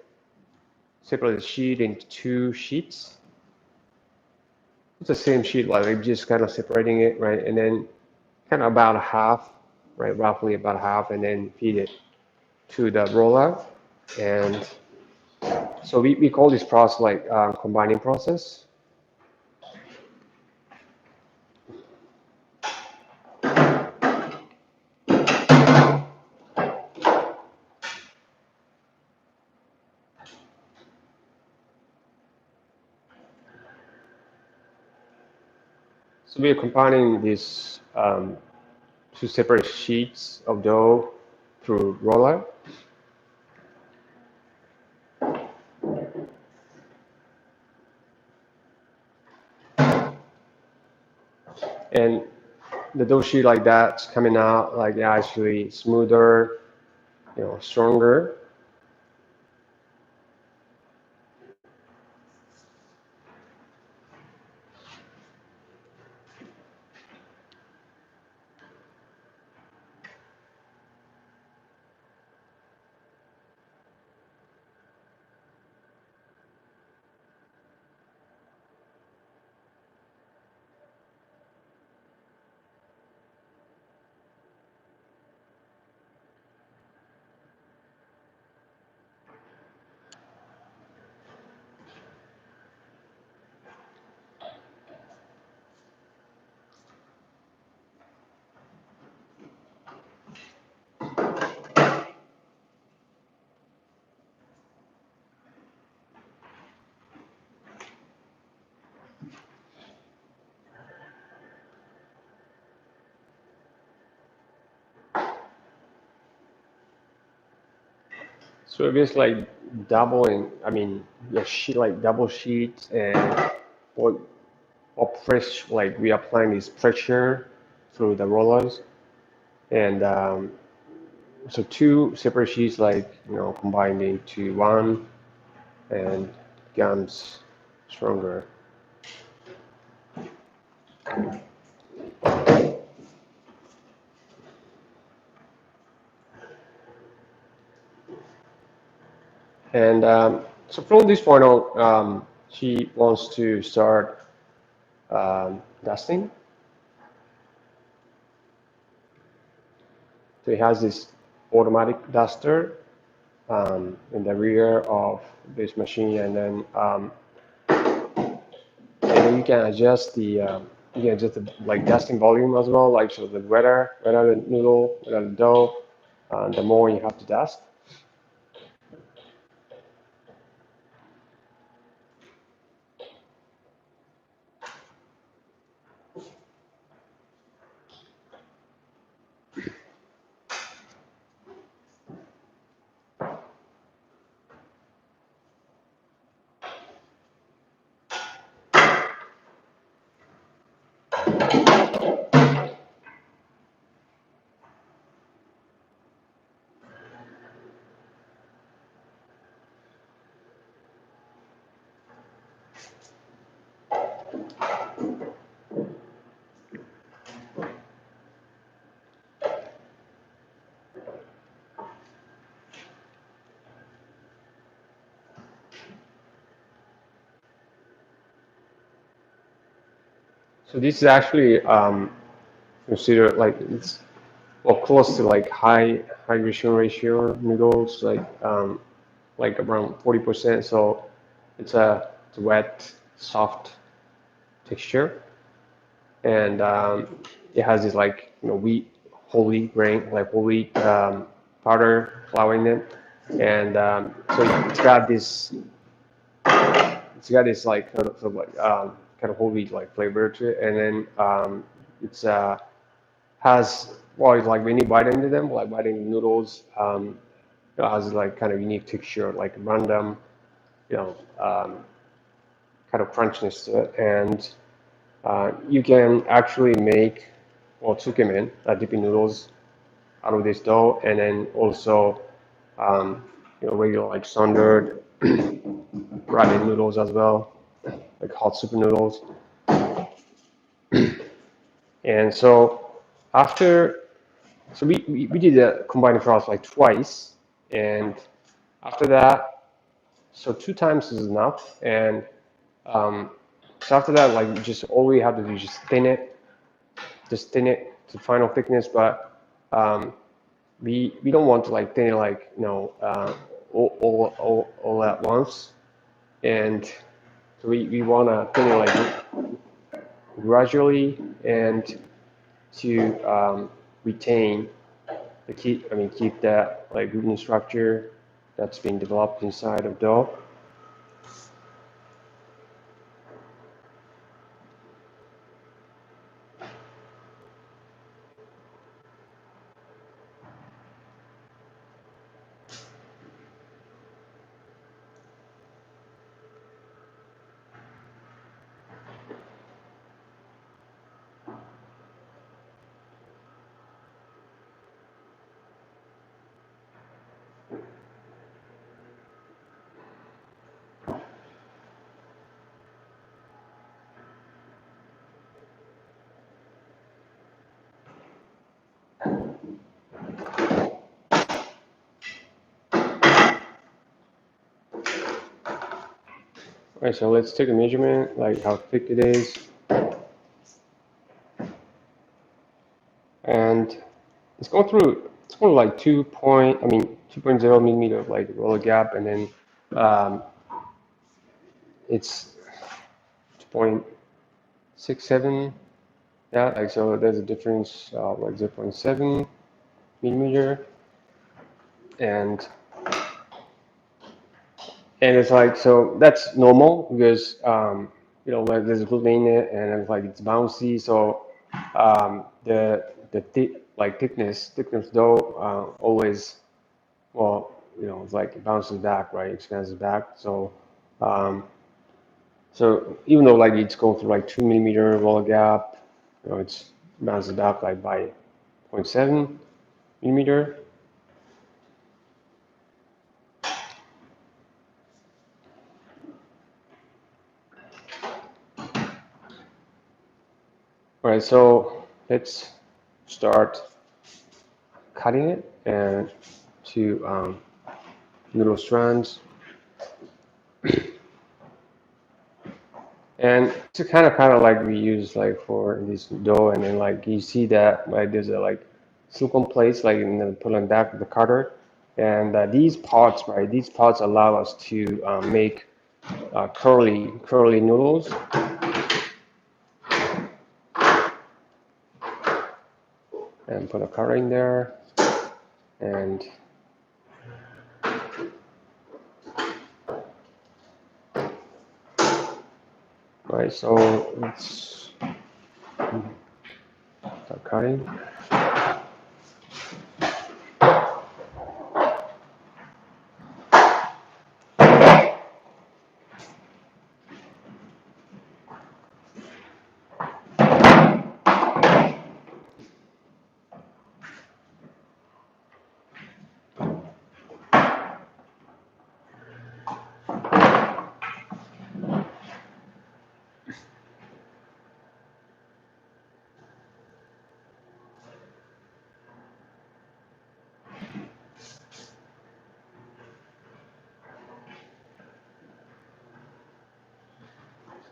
the sheet into two sheets. It's the same sheet, like we're just kind of separating it, right? And then kind of about a half, right? Roughly about a half, and then feed it to the roller. And so we call this process like combining process. So we are combining these two separate sheets of dough through roller. And the dough sheet like that's coming out like actually smoother, stronger. So it is like doubling, I mean, yeah, sheet like double sheets and what what press like we are applying this pressure through the rollers and so two separate sheets like combined into one and becomes stronger. And so from this point on, she wants to start dusting. So he has this automatic duster in the rear of this machine, and then you can adjust the like dusting volume as well. Like so, the wetter the noodle, wetter the dough, the more you have to dust. So this is actually considered like it's well close to like high hydration ratio noodles, like around 40%. So it's a wet, soft texture, and it has this like wheat whole wheat grain, like whole wheat powder flour in it, and so it's got this it's got this like kind of whole wheat like flavor to it, and then it's has well, it's like when you bite into them, like biting the noodles, it has like kind of unique texture, like random, you know, kind of crunchiness to it, and you can actually make well tsukemen, dipping noodles out of this dough, and then also regular like standard ramen noodles as well, like hot super noodles. And so after, so we did the combined process like twice, and after that, so two times is enough, and um, so after that, like just all we have to do is just thin it to final thickness, but we don't want to like thin it like all at once, and so we want to thin it like gradually and to retain keep that like gluten structure that's being developed inside of dough. All right, so let's take a measurement, like how thick it is, and it's going like 2.0 millimeter like roller gap, and then um, it's 2.67. Yeah, like so there's a difference of like 0.7 millimeter, and it's like so that's normal because like there's gluten in it and it's like it's bouncy, so the thickness dough always well it's like it bounces back, right, expands back, so um, so even though like it's going through like 2 millimeter roll gap, it's bounces back like by 0.7 millimeter. All right, so let's start cutting it and to little strands. And it's kind of like we use like for this dough, and then like you see that like there's a like silicone plates like in the put on back of the cutter, and these pots, right? These pots allow us to make curly noodles, and put a cutter in there, and right. So let's start cutting.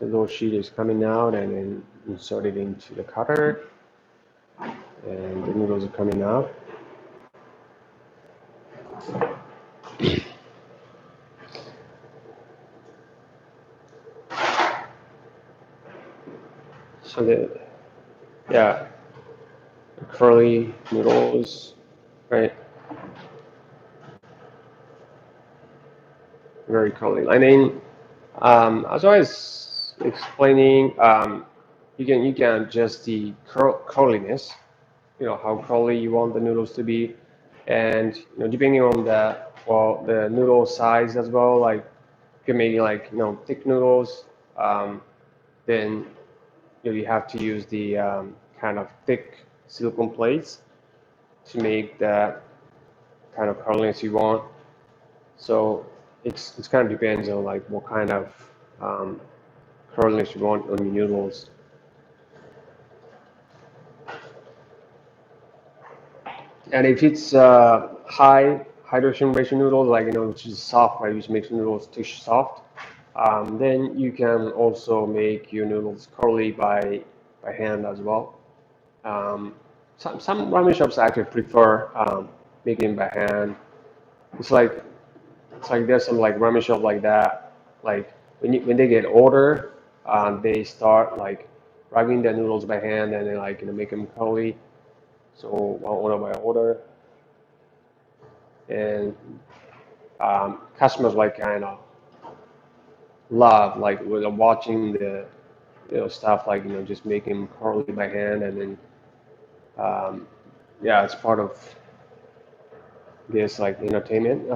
The little sheet is coming out, and then insert it into the cutter, and the noodles are coming out. So yeah, the curly noodles, right? Very curly. I mean, As I was explaining, you can adjust the curliness, how curly you want the noodles to be, and depending on the noodle size as well. Like you can make like thick noodles, then you have to use the kind of thick silicone plates to make that kind of curliness you want. So it's kind of depends on like what kind of um, curliness you want on your noodles. And if it's high hydration ratio noodles, like which is soft, right, which makes noodles too soft, then you can also make your noodles curly by hand as well. Um, some ramen shops actually prefer making by hand. It's like there's some like ramen shop like that. Like when they get older, they start like rubbing their noodles by hand and then like make them curly. So one of my order and customers like kind of love like watching the stuff like just making curly by hand and then um, yeah, it's part of this like entertainment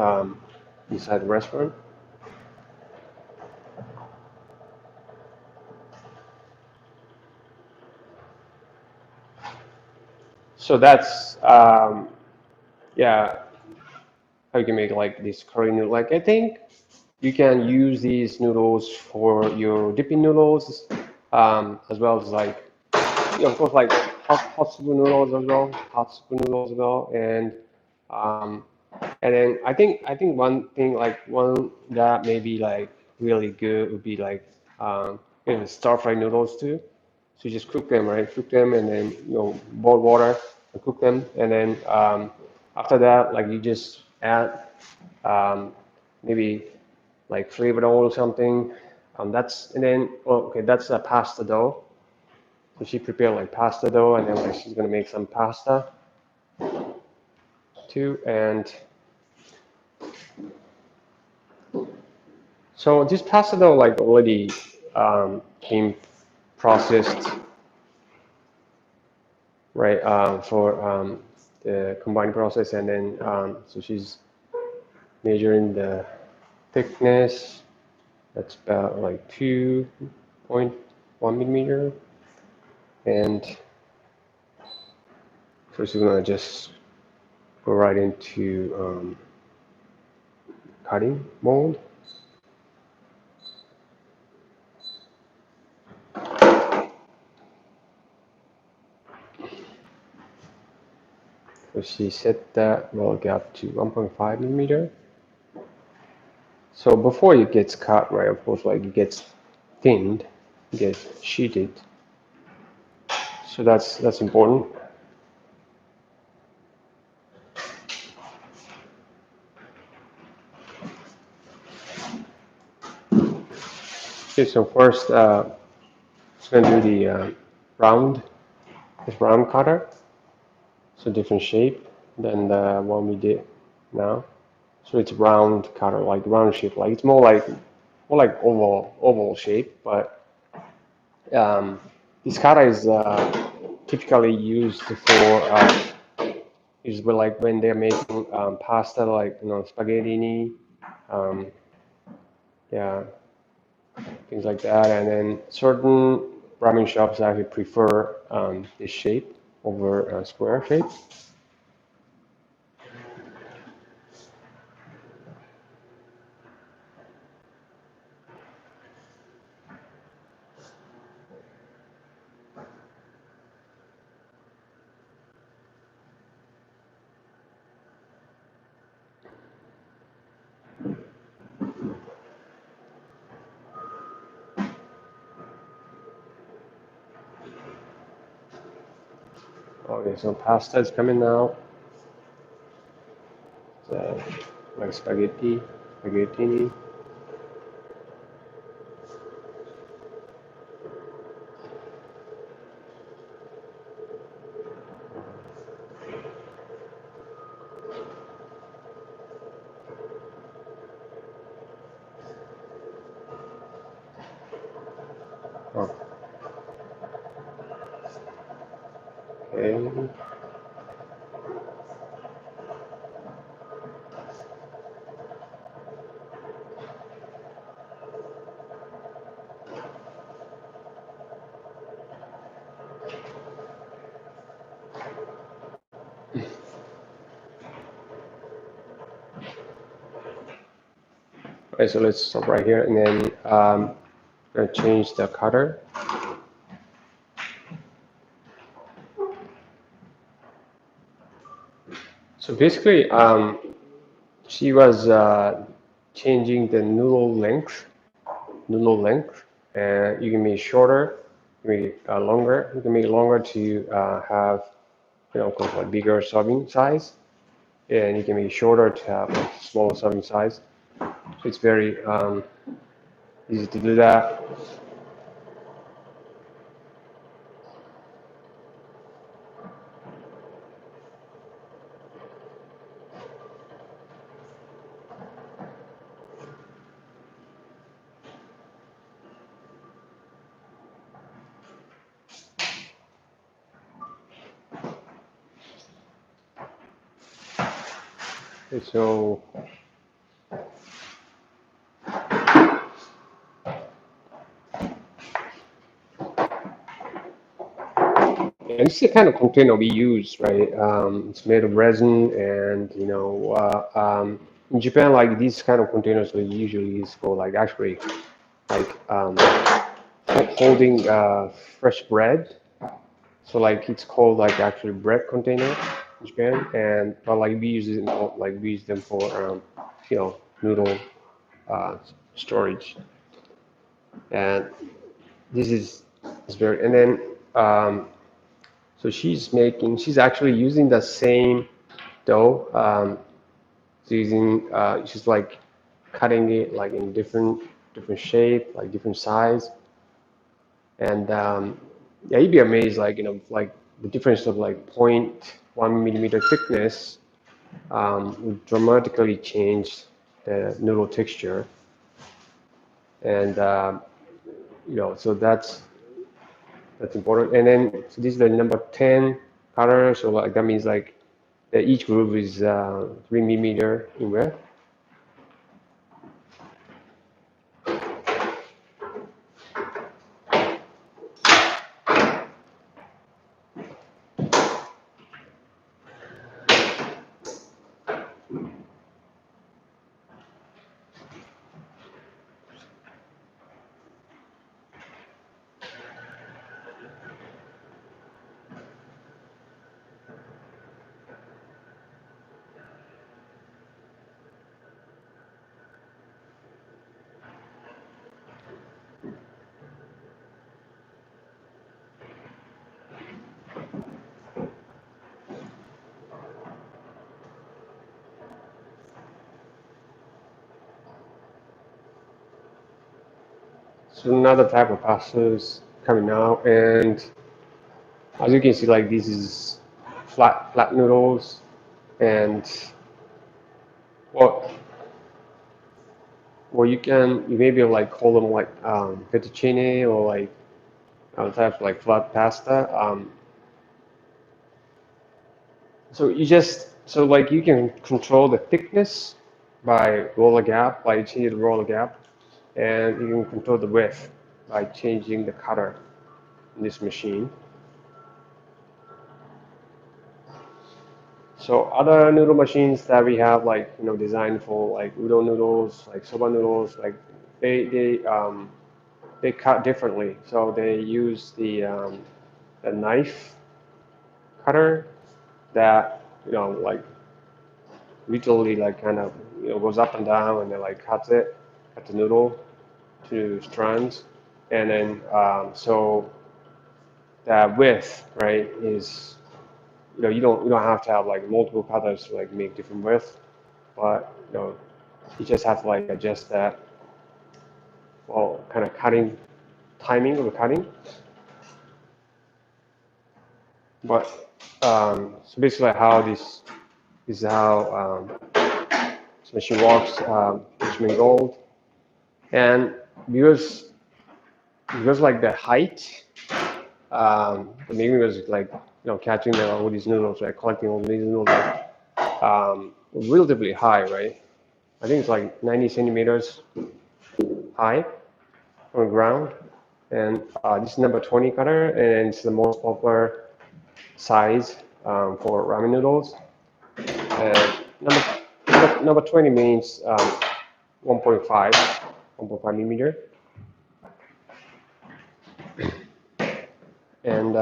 inside the restaurant. So that's yeah, how you can make like this curry noodle. Like I think you can use these noodles for your dipping noodles, as well as like of course like hot soup noodles as well, hot soup noodles as well, um, and then I think one thing like one that may be like really good would be like stir fry noodles too. So you just cook them, right? Cook them and then boil water and cook them, and then after that like you just add um, maybe like flavored oil or something. That's and then okay, that's a pasta dough. So she prepared like pasta dough, and then like she's gonna make some pasta too. And so this pasta dough like already came processed, right? For the combined process, and then so she's measuring the thickness. That's about like 2.1 millimeter, and so she's gonna just go right into cutting mold. So she set that roll gap to 1.5 millimeter. So before it gets cut, right, of course, like it gets thinned, it gets sheeted. So that's important. Okay, so first, it's gonna do the round, this round cutter. So different shape than the one we did now. So it's round cutter, like round shape, like it's more like oval shape, but um, this cutter is typically used for is like when they're making pasta, like spaghetti, um, yeah, things like that. And then certain ramen shops actually prefer this shape over square shape. Okay, so pasta is coming out. So, like spaghetti. Okay. Okay, so let's stop right here, and then gonna change the cutter. So basically, she was changing the noodle length, and you can make it shorter, you can make it longer. You can make it longer to have, of course, like bigger serving size, and you can make it shorter to have like smaller serving size. So it's very easy to do that. Okay, so and this is the kind of container we use, right? It's made of resin, and in Japan, like these kind of containers we usually use for like actually like holding fresh bread. So like it's called like actually bread container in Japan, and but like we use it like we use them for noodle uh, storage, and this is very and then so she's actually using the same dough. She's like cutting it like in different shape, like different size, and yeah, you'd be amazed, like like the difference of like 0.1 millimeter thickness would dramatically change the noodle texture, and so that's important. And then so this is the number 10 cutter, so like that means like that each groove is 3 millimeter in width. So another type of pasta is coming out, and as you can see, like this is flat noodles, and well, you maybe like call them like fettuccine or like type of like flat pasta. So like you can control the thickness by roller gap, by changing the roller gap, and you can control the width by changing the cutter in this machine. So other noodle machines that we have, like designed for like udon noodles, like soba noodles, like they cut differently. So they use the knife cutter that like literally like kind of goes up and down, and then like cut the noodle to strands, and then so that width, right, is you don't have to have like multiple cutters to like make different width, but you just have to like adjust that, well, kind of cutting timing of the cutting. But so basically how this is how this machine works, machine gold, and because like the height The beginning was like catching all these noodles, right? Collecting all these noodles, relatively high, right? I think it's like 90 centimeters high on the ground. And this is number 20 cutter, and it's the most popular size for ramen noodles. And number 20 means 1.5, 1.5 millimeter. And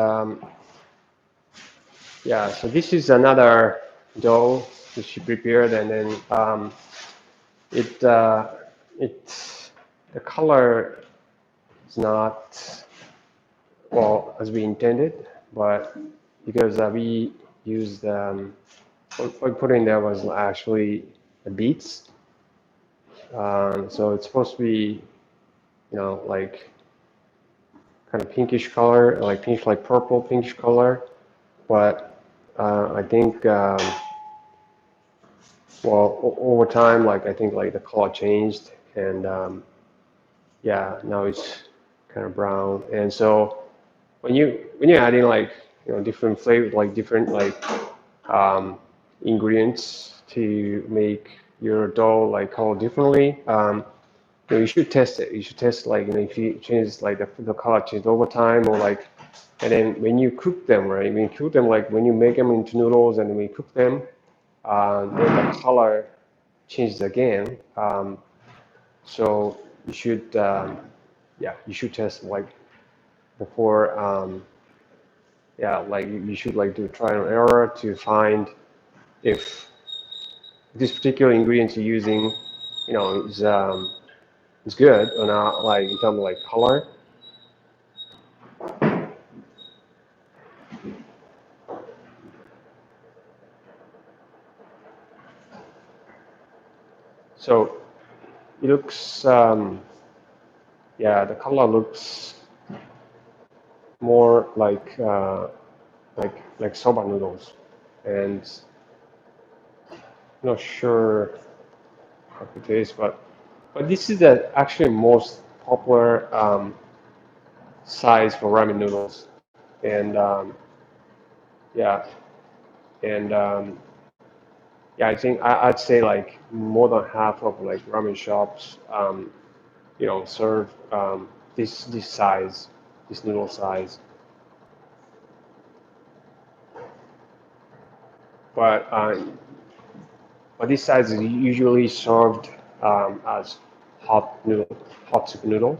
yeah, so this is another dough that she prepared, and then it it the color is not well as we intended, but because we used what we put in there was actually the beets, so it's supposed to be like kind of pinkish color, like pinkish, like purple pinkish color, but I think well over time, like I think like the color changed, and yeah, now it's kind of brown, and so when you're adding like different flavors, like different like um, ingredients to make your dough like color differently, you should test it. You should test like if you change like the color change over time, or like, and then when you cook them, right? When you cook them, like when you make them into noodles and when you cook them, then the color changes again. So you should yeah, you should test like before yeah, like you should like do trial and error to find if this particular ingredient you're using, is good or not, like in terms of like color. So it looks, yeah, the color looks more like soba noodles, and not sure how it is, but this is the actually most popular size for ramen noodles, and yeah, and yeah, I think I'd say like more than half of like ramen shops, serve this size, this noodle size. But this size is usually served as hot noodle, hot soup noodle.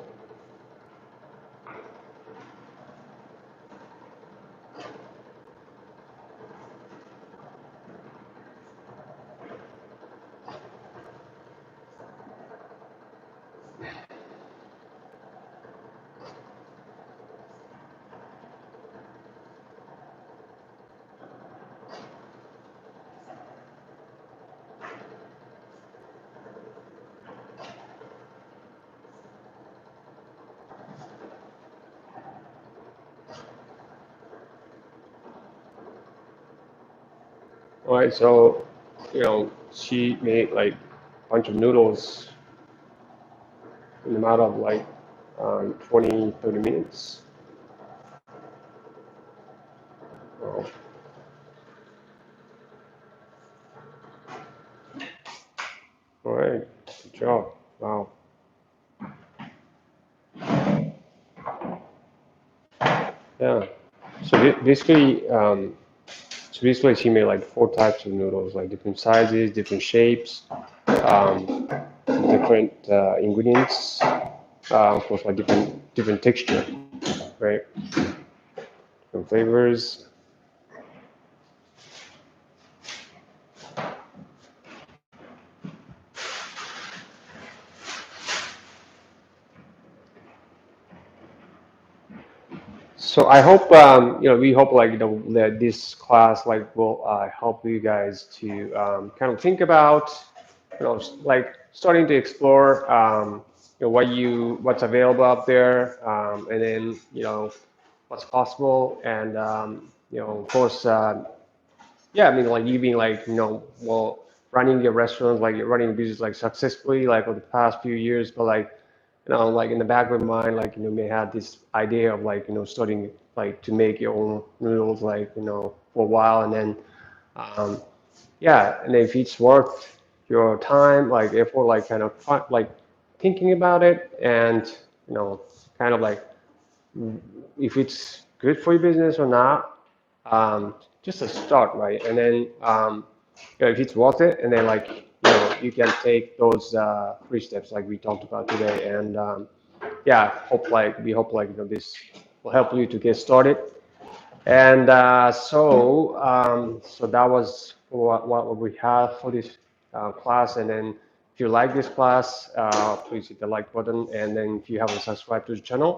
All right, so she made like a bunch of noodles in a matter of like 20, 30 minutes. Oh, all right, good job. Wow. Yeah. So basically, she made like four types of noodles, like different sizes, different shapes, different ingredients, of course, like different texture, right? Different flavors. So I hope, we hope like, that this class like will help you guys to kind of think about, like starting to explore, what's available out there, and then, what's possible, and, of course, yeah, I mean, like you being like, well, running your restaurants, like you're running a business like successfully, like over the past few years, but like, like in the back of your mind, like, may have this idea of like, starting like to make your own noodles, like for a while, and then um, yeah, and if it's worth your time, like effort, like kind of like thinking about it, and you know, kind of like if it's good for your business or not, just a start, right? And then if it's worth it, and then like you can take those 3 steps like we talked about today, and yeah, we hope like this will help you to get started. And so that was what we have for this class. And then if you like this class, please hit the like button. And then if you haven't subscribed to the channel,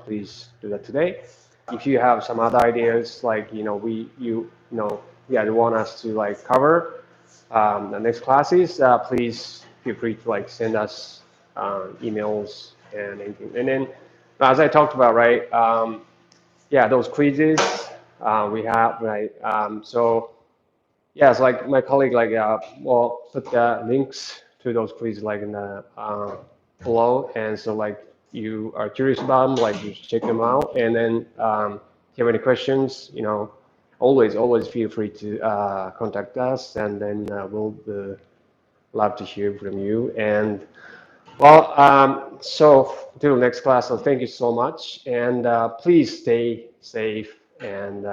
please do that today. If you have some other ideas, like yeah, you want us to like cover the next classes, please feel free to like send us emails and anything. And then as I talked about, right? Yeah, those quizzes we have, right? So yeah, it's like my colleague like well put the links to those quizzes like in the below, and so like you are curious about them, like you should check them out, and then if you have any questions, always feel free to contact us, and then we'll love to hear from you. And well, so till next class. So thank you so much, and please stay safe, and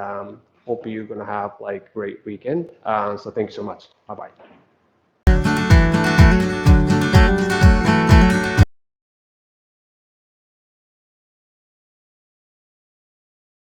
hope you're gonna have like great weekend. So thank you so much. Bye bye.